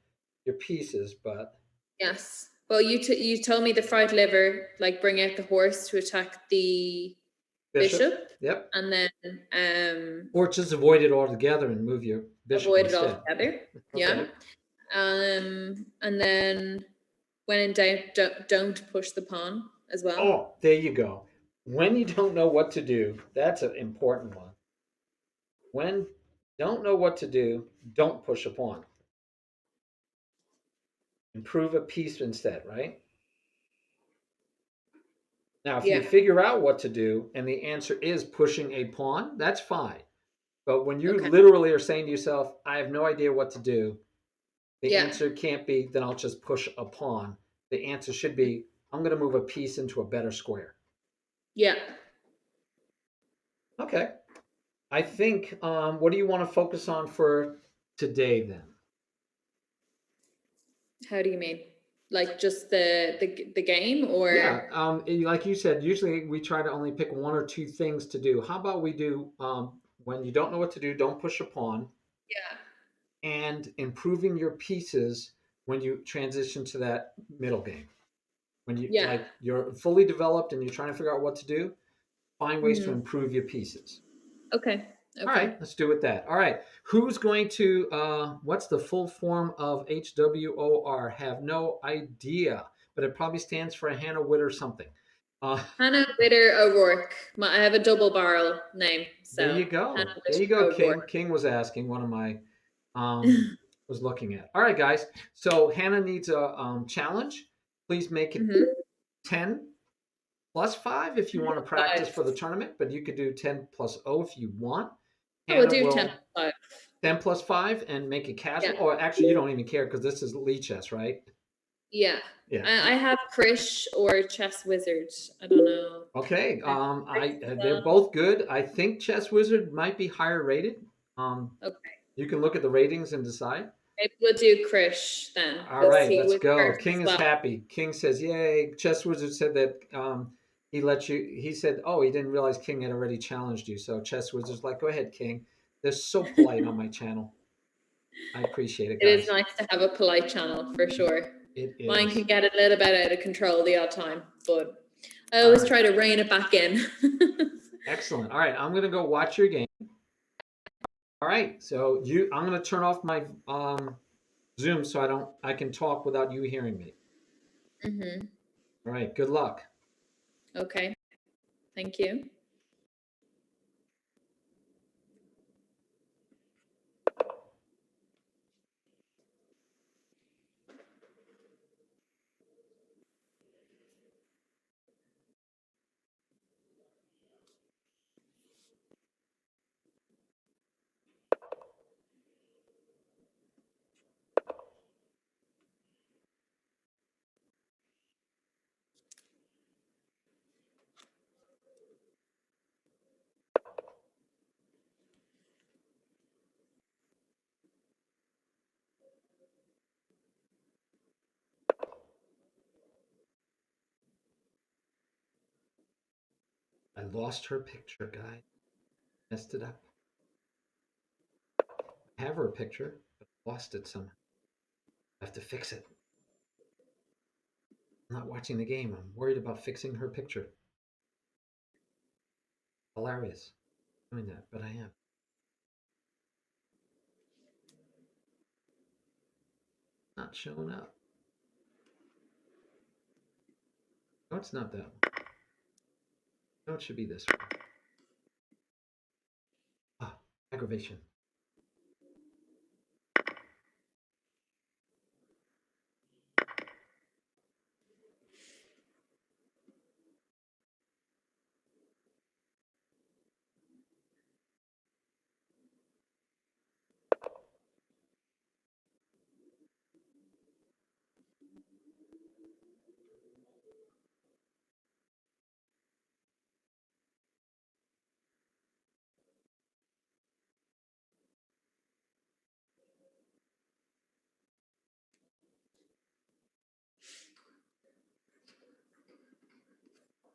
your pieces, but Yes. Well, you told me the fried liver, like bring out the horse to attack the bishop. bishop, Yep. and then Or just avoid it altogether and move your bishop avoid it instead. altogether. Yeah. Okay. And then when in doubt, don't push the pawn as well. Oh, there you go. When you don't know what to do, that's an important one. When don't know what to do, don't push a pawn. Improve a piece instead, right? Now, if you Yeah. figure out what to do and the answer is pushing a pawn, that's fine. But when you Okay. literally are saying to yourself, I have no idea what to do, the Yeah. answer can't be, then I'll just push a pawn. The answer should be, I'm going to move a piece into a better square. Yeah. Okay. I think, what do you want to focus on for today then? How do you mean? Like just the game Yeah, or like you said, usually we try to only pick one or two things to do. How about we do, when you don't know what to do, don't push a pawn, yeah. and improving your pieces when you transition to that middle game. When you Yeah. like you're fully developed and you're trying to figure out what to do, find ways to Hmm. improve your pieces. Okay. All Okay. right, let's do with that. All right, who's going to? What's the full form of HWOR? Have no idea, but it probably stands for HannahWitter something. HannahWitter O'Rourke. I have a double barrel name, There so you go. There you HannahWitter go, O'Rourke. King. King was asking. One of my was looking at. All right, guys. So Hannah needs a challenge. Please make it Mm-hmm. 10 plus 5 if you want to practice 5. for the tournament, but you could do 10 plus 0 if you want. Oh, we'll Hannah do 10 will plus 5. 10 plus 5 and make it casual. Yeah. Or actually, you don't even care because this is Lee chess, right? Yeah. Yeah. I have Krish or Chess Wizard. I don't know. Okay. I have Krish I as they're well. both good. I think Chess Wizard might be higher rated. Okay. You can look at the ratings and decide. Maybe we'll do Krish then, All because right, he let's was go. first King as is well. happy. King says, "Yay!" Chess Wizard said that he let you. He said, "Oh, he didn't realize King had already challenged you." So Chess Wizard's like, "Go ahead, King." They're so polite on my channel. I appreciate it, It is guys. nice to have a polite channel for sure. It Mine is. can get a little bit out of control the odd time, but I All always right, try to rein it back in. excellent. All right, I'm gonna go watch your game. All right, so I'm gonna turn off my Zoom so I can talk without you hearing me. Hmm. All right, good luck. Okay, thank you. I lost her picture, guys. Messed it up. I have her picture, but I lost it somehow. I have to fix it. I'm not watching the game. I'm worried about fixing her picture. Hilarious doing that, but I am. Not showing up. No, it's not that one. No, it should be this one. Ah, aggravation.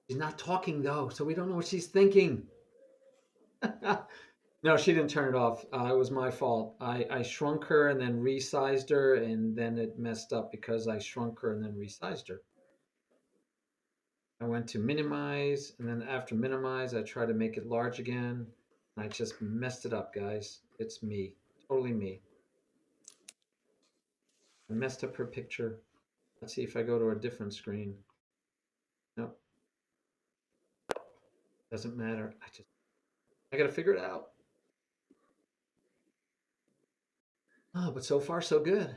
She's not talking though, so we don't know what she's thinking. No, she didn't turn it off. It was my fault. I shrunk her and then resized her, and then it messed up because I shrunk her and then resized her. I went to minimize, and then after minimize, I tried to make it large again. And I just messed it up, guys. It's me. Totally me. I messed up her picture. Let's see if I go to a different screen. Nope. Doesn't matter. I gotta figure it out. Oh, but so far so good.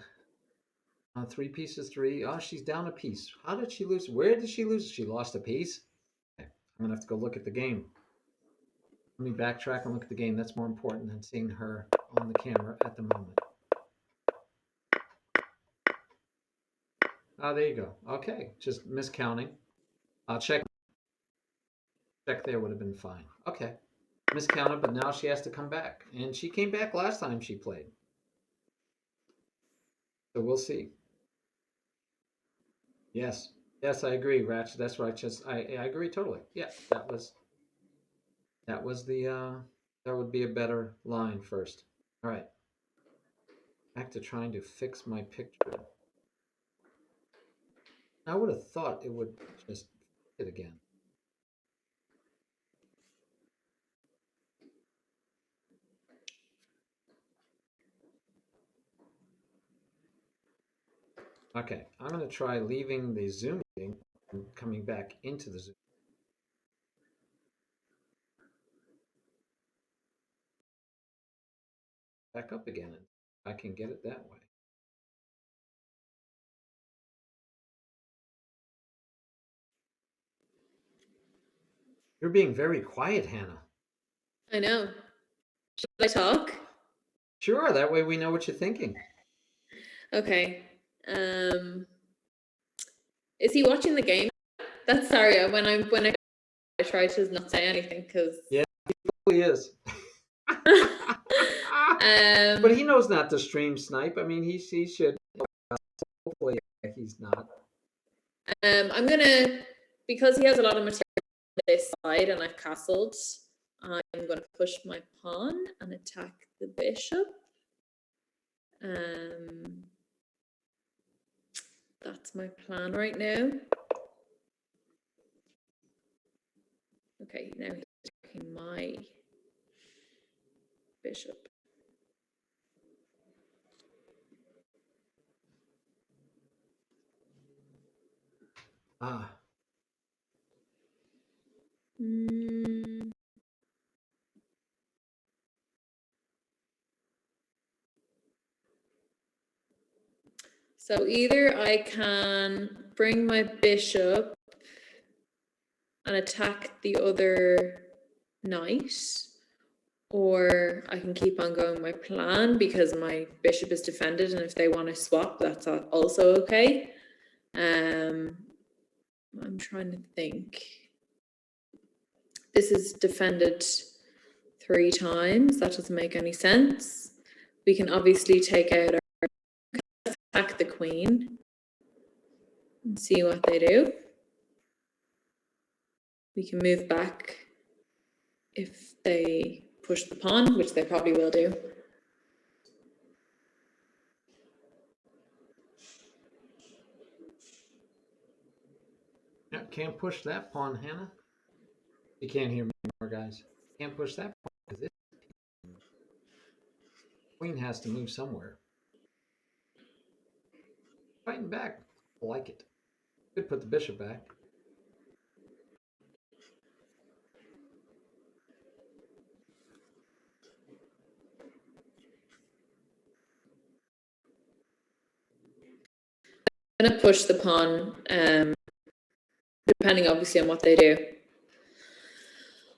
3 pieces, 3. Oh, she's down a piece. How did she lose? Where did she lose? She lost a piece. Okay. I'm gonna have to go look at the game. Let me backtrack and look at the game. That's more important than seeing her on the camera at the moment. Oh, there you go. Okay, just miscounting. I'll check there would have been fine. Okay, miscounted, but now she has to come back, and she came back last time she played. So we'll see. Yes, yes, I agree, Ratchet. That's right. I agree totally. Yeah, that was the that would be a better line first. All right, back to trying to fix my picture. I would have thought it would just fit again. Okay, I'm going to try leaving the Zoom meeting and coming back into the Zoom. Back up again, and I can get it that way. You're being very quiet, Hannah. I know. Should I talk? Sure, that way we know what you're thinking. Okay. Is he watching the game? That's sorry. When I try to not say anything because Yeah, he is. But he knows not to stream snipe. I mean, he should. Hopefully, he's not. I'm gonna, because he has a lot of material on this side and I've castled. I'm gonna push my pawn and attack the bishop. That's my plan right now. Okay, now he's attacking my bishop. Ah. So either I can bring my bishop and attack the other knight, or I can keep on going my plan because my bishop is defended, and if they want to swap, that's also okay. I'm trying to think. This is defended 3 times. That doesn't make any sense. We can obviously take out our attack the queen and see what they do. We can move back if they push the pawn, which they probably will do. Yeah, can't push that pawn, Hannah. You can't hear me anymore, guys. Can't push that pawn because this queen has to move somewhere. Fighting back. I like it. Could put the bishop back. I'm going to push the pawn, depending obviously on what they do.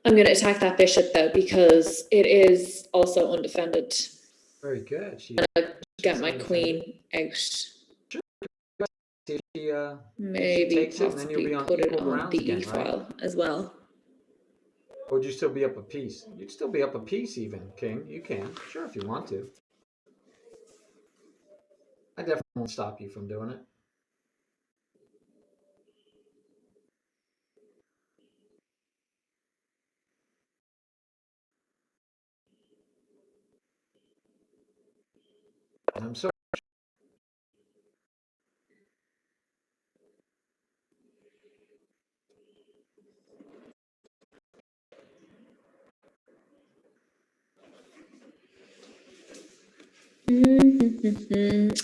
I'm going to attack that bishop though, because it is also undefended. Very good. Get my queen out. Sure. Maybe possibly put it on the e file as well. Or would you still be up a piece? You'd still be up a piece even, King. You can. Sure, if you want to. I definitely won't stop you from doing it.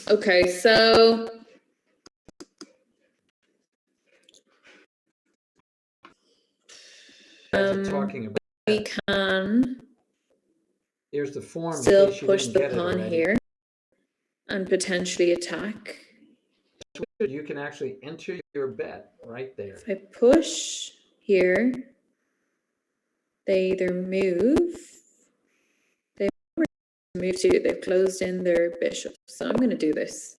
Okay, so talking about we can here's the form still push the pawn here and potentially attack. You can actually enter your bet right there. If I push here, they either move, to, they've closed in their bishop. So I'm going to do this.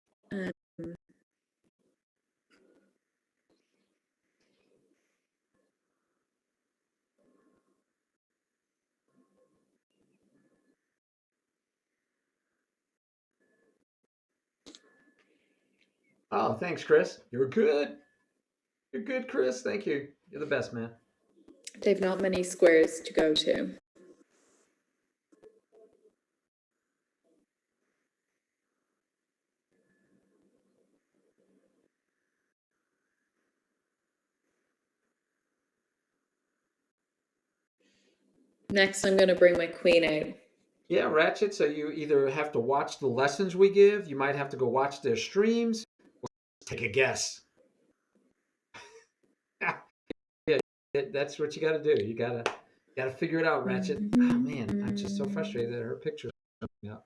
Oh, thanks, Chris. You're good. You're good, Chris. Thank you. You're the best, man. They've not many squares to go to. Next, I'm going to bring my queen out. Yeah, Ratchet. So you either have to watch the lessons we give, you might have to go watch their streams, or take a guess. Yeah, that's what you got to do. You gotta figure it out, Ratchet. Oh man, I'm just so frustrated that her picture's coming up.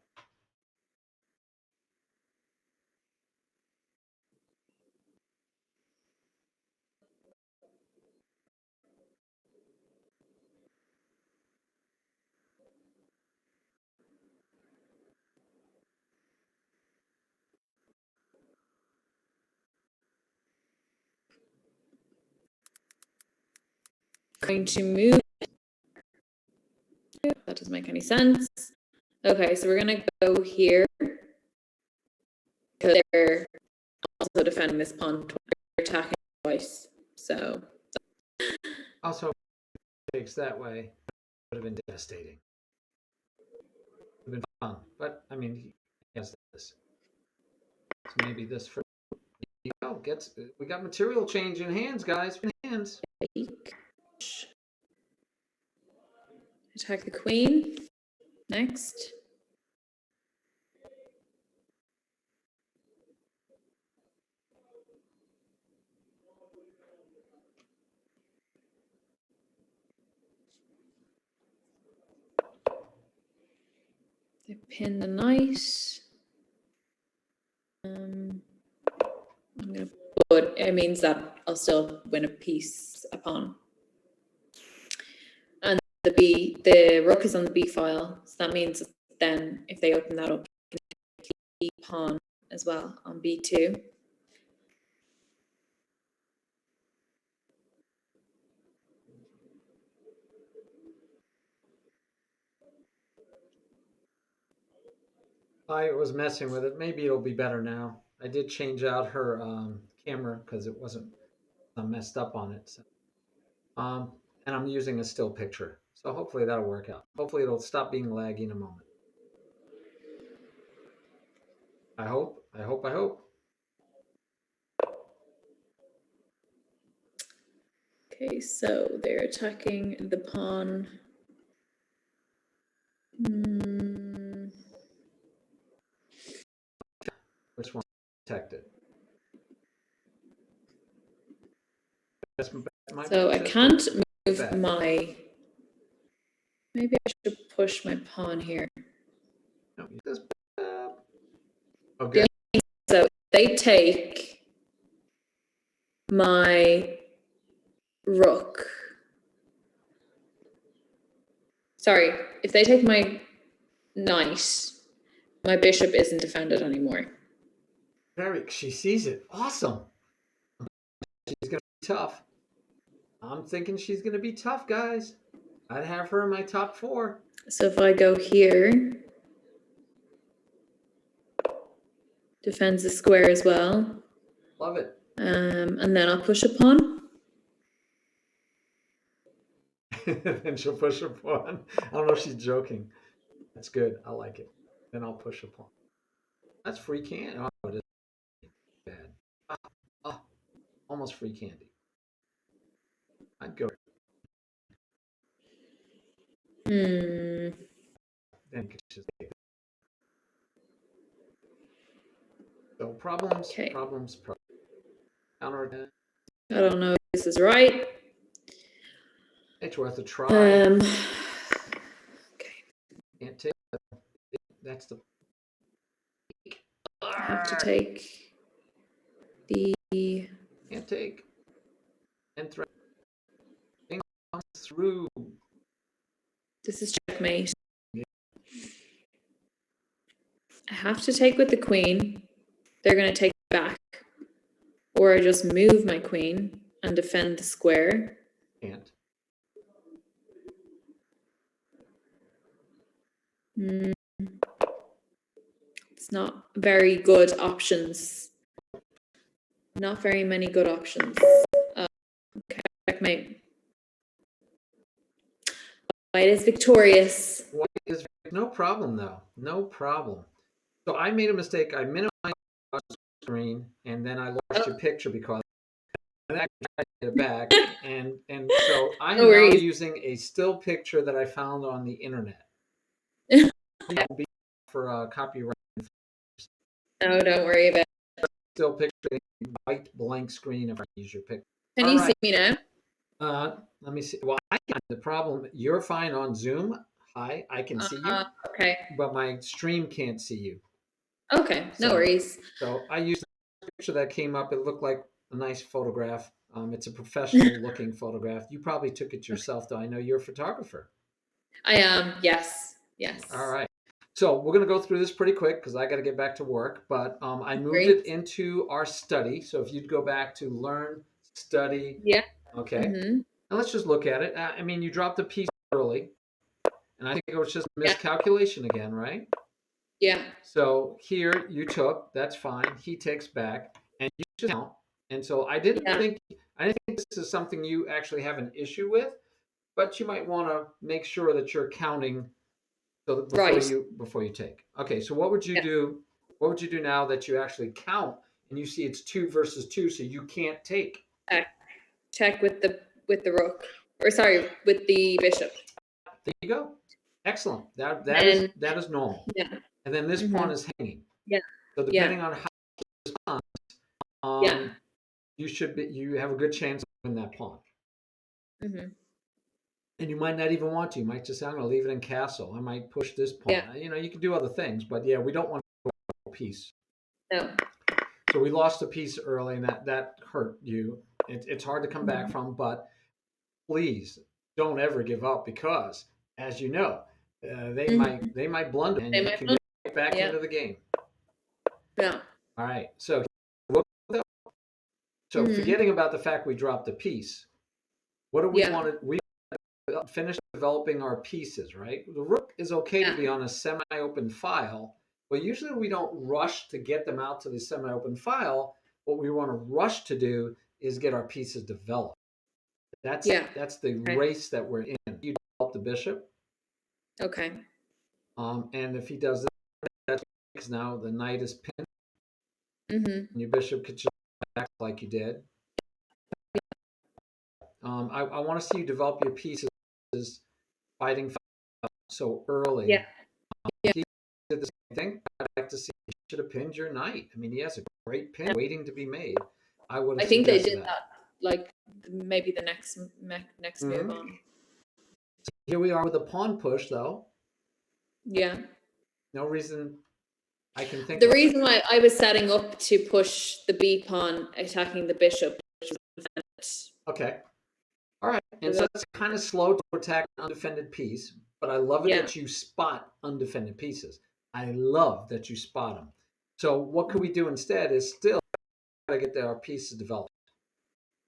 Going to move. That doesn't make any sense. Okay, so we're going to go here because they're also defending this pawn twice. They're attacking twice. So Also, takes that way would have been devastating. Would have been fun, but I mean, he has this. So maybe this for we got material change in hands, guys. In hands. Attack the queen. Next. They pin the knight. I'm gonna put. It means that I'll still win a piece, a pawn. And the rook is on the b file, so that means then if they open that up, the pawn as well on b2. I was messing with it. Maybe it'll be better now. I did change out her camera because it wasn't messed up on it. So, and I'm using a still picture. So hopefully that'll work out. Hopefully it'll stop being laggy in a moment. I hope. I hope. I hope. Okay, so they're attacking the pawn. Which one protected? So I can't move my. Maybe I should push my pawn here. No, this. Okay. So they take my rook. Sorry, if they take my knight, my bishop isn't defended anymore. She sees it. Awesome. She's gonna be tough. I'm thinking she's gonna be tough, guys. I'd have her in my top 4. So if I go here, defends the square as well. Love it. And then I'll push a pawn. Then she'll push a pawn. I don't know if she's joking. That's good. I like it. Then I'll push a pawn. That's free candy. Oh, it is bad. Oh, almost free candy. I'd go. Hmm. Then just take it. So problems, Okay. problems, problems. Counter attack. I don't know if this is right. It's worth a try. Okay. Can't take it. That's the. I have to take the. Can't take. And threat. Comes through. This is checkmate. Yeah. I have to take with the queen. They're going to take it back. Or I just move my queen and defend the square. Can't. It's not very good options. Not very many good options. Okay, checkmate. White is victorious. White is no problem though. No problem. So I made a mistake. I minimized the screen and then I lost your picture because I tried to get it back. And so I'm No now worries. using a still picture that I found on the internet. For copyright. No, don't worry about it. Still picture, white blank screen if I use your picture. Can you see me now? Let me see. Well, I can. The problem, you're fine on Zoom. Hi, I can see you, Okay. but my stream can't see you. Okay, no worries. So I used a picture that came up. It looked like a nice photograph. It's a professional looking photograph. You probably took it yourself, though. I know you're a photographer. I am. Yes. Yes. All right. So we're going to go through this pretty quick because I got to get back to work. But I moved Great. it into our study. So if you'd go back to learn, study. Yeah. Okay. Mm-hmm. Now let's just look at it. I mean, you dropped a piece early, and I think it was just a miscalculation again, right? Yeah. So here you took. That's fine. He takes back, and you just count. And so I didn't think this is something you actually have an issue with, but you might want to make sure that you're counting. So that before you take. Okay, so what would you do? What would you do now that you actually count and you see it's 2 versus 2, so you can't take? Check with the rook, or sorry, with the bishop. There you go. Excellent. That is normal. Yeah. And then this pawn is hanging. Yeah. So depending on how you respond, you have a good chance of winning that pawn. Mm-hmm. And you might not even want to. You might just say, I'm going to leave it in castle. I might push this pawn. Yeah. You can do other things, but yeah, we don't want to go a piece. No. So we lost a piece early, and that hurt you. It's hard to come back from, but please don't ever give up because, as you know, they might blunder and you can get back into the game. Yeah. All right. So forgetting about the fact we dropped a piece, what do we want to? We finish developing our pieces, right? The rook is okay to be on a semi-open file, but usually we don't rush to get them out to the semi-open file. What we want to rush to do is get our pieces developed. That's the race that we're in. You develop the bishop. Okay. And if he does that, that's because now the knight is pinned. Mm-hmm. And your bishop could just act like you did. I want to see you develop your pieces fighting so early. Yeah. He did the same thing. I'd like to see he should have pinned your knight. I mean, he has a great pin waiting to be made. I think they did that like maybe the next move on. So here we are with a pawn push, though. Yeah. No reason I can think. The reason why I was setting up to push the b pawn, attacking the bishop. Okay. All right. And so it's kind of slow to attack an undefended piece, but I love it that you spot undefended pieces. I love that you spot them. So what could we do instead is still try to get our pieces developed.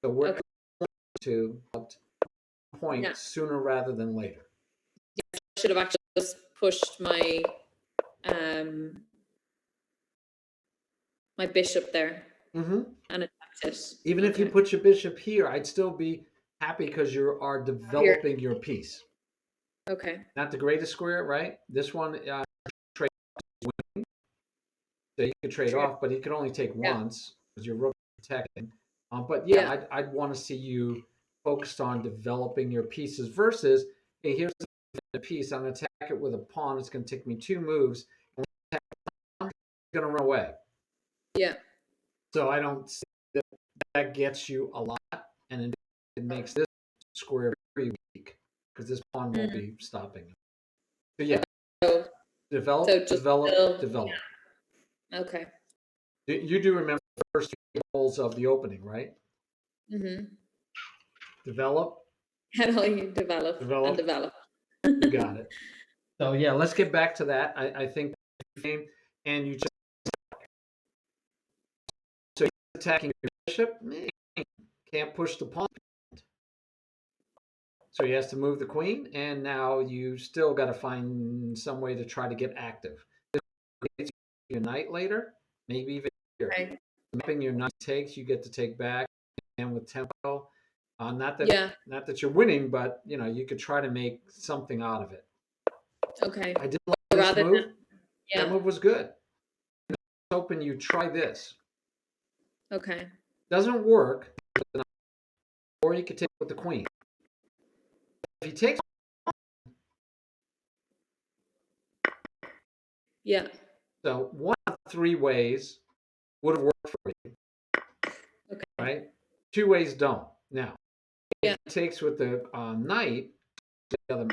So we're going to point sooner rather than later. I should have actually just pushed my my bishop there and attacked it. Even if you put your bishop here, I'd still be happy because you are developing your piece. Okay. Not the greatest square, right? This one trade winning. So you could trade off, but he could only take once because your rook is protecting. But I'd want to see you focused on developing your pieces versus, hey, here's a piece. I'm going to attack it with a pawn. It's going to take me 2 moves. And it's going to run away. Yeah. So I don't see that gets you a lot, and it makes this square very weak because this pawn won't be stopping it. So yeah, develop. Yeah. Okay. You do remember the first 3 goals of the opening, right? Mm-hmm. Develop. How do you develop and develop? You got it. So yeah, let's get back to that. I think game, and you just so he's attacking your bishop. Can't push the pawn. So he has to move the queen, and now you still got to find some way to try to get active. Your knight later, maybe even here. Okay. Mapping your knight takes, you get to take back, and with tempo. Not that you're winning, but you could try to make something out of it. Okay. I did like this move. That move was good. I was hoping you try this. Okay. Doesn't work, or you could take with the queen. If he takes, so 1 of 3 ways would have worked for you. Okay. Right? 2 ways don't. Now, if he takes with the knight, you can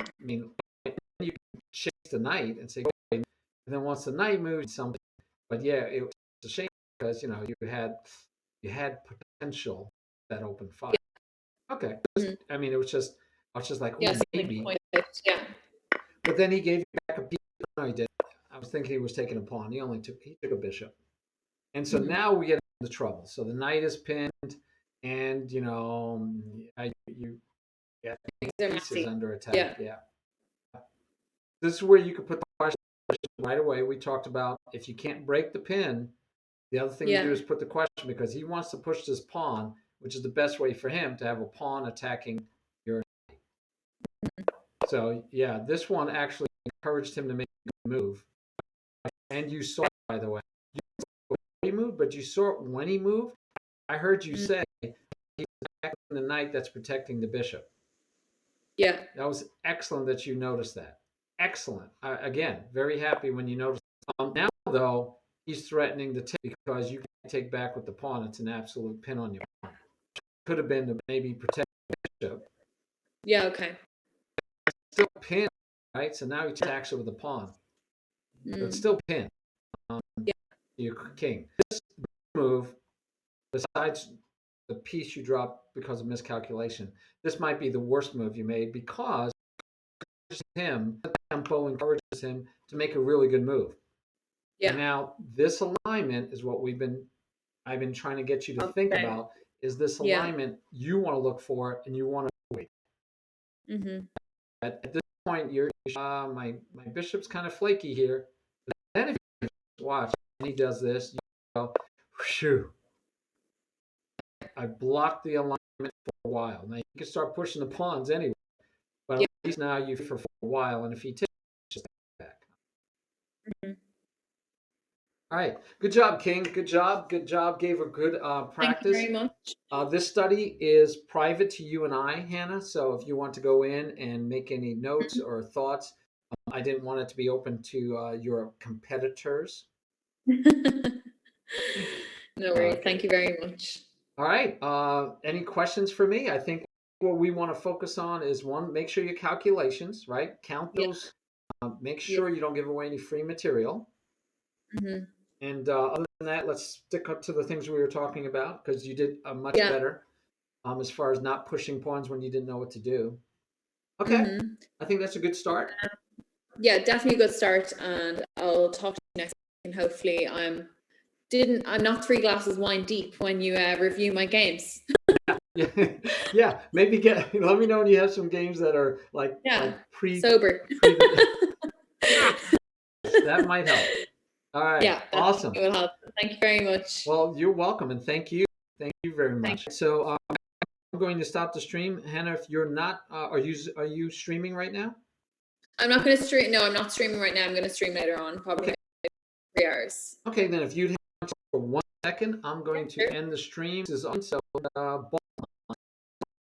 chase the knight and say, okay, and then once the knight moves something, but yeah, it was a shame because you had potential that open fire. Okay, I mean, I was just like, oh, maybe. Yeah. But then he gave you back a piece. No, he did. I was thinking he was taking a pawn. He took a bishop, and so now we get into trouble. So the knight is pinned, and you get pieces under attack. Yeah. This is where you could put the question right away. We talked about if you can't break the pin, the other thing you do is put the question because he wants to push this pawn, which is the best way for him to have a pawn attacking your knight. So yeah, this one actually encouraged him to make a move. And you saw it, by the way. You saw he moved, but you saw it when he moved. I heard you say he's attacking the knight that's protecting the bishop. Yeah. That was excellent that you noticed that. Excellent. Again, very happy when you noticed. Now, though, he's threatening to take because you can't take back with the pawn. It's an absolute pin on your pawn. Could have been to maybe protect the bishop. Yeah, okay. Still pinned, right? So now he attacks it with the pawn. So it's still pinned. Your king. This move, besides the piece you dropped because of miscalculation, this might be the worst move you made because him the tempo encourages him to make a really good move. Yeah. And now this alignment is what I've been trying to get you to think about. Is this alignment you want to look for and you want to avoid? Mm-hmm. At this point, you're my bishop's kind of flaky here. But then if you watch and he does this, you go, phew. I blocked the alignment for a while. Now you can start pushing the pawns anyway, but at least now you for a while. And if he takes, just back. Mm-hmm. All right, good job, King. Good job. Gave a good practice. Thank you very much. This study is private to you and I, Hannah. So if you want to go in and make any notes or thoughts, I didn't want it to be open to your competitors. No worries. Thank you very much. All right. Any questions for me? I think what we want to focus on is one, make sure your calculations, right? Count those. Make sure you don't give away any free material. Mm-hmm. And other than that, let's stick up to the things we were talking about because you did much better as far as not pushing pawns when you didn't know what to do. Okay. I think that's a good start. Yeah, definitely a good start. And I'll talk to you next week. And hopefully I'm not 3 glasses wine deep when you review my games. Yeah. Maybe let me know when you have some games that are like sober. That might help. All right. Yeah. Awesome. It will help. Thank you very much. Well, you're welcome, and thank you very much. So I'm going to stop the stream, Hannah. If you're not, are you streaming right now? I'm not going to stream. No, I'm not streaming right now. I'm going to stream later on, probably 3 hours. Okay, then if you'd have for 1 second, I'm going to end the stream. This is on. So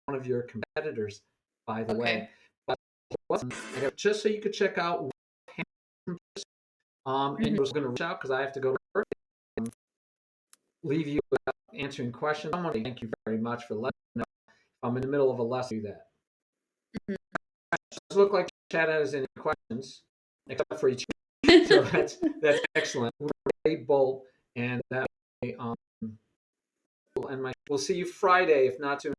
one of your competitors, by the Okay. way. But just so you could check out. And I was going to reach out because I have to go to work and leave you without answering questions. I want to thank you very much for letting me know if I'm in the middle of a lesson. Do that. Doesn't look like Chad has any questions except for each. So that's excellent. Great bolt, and that way, we'll see you Friday, if not too.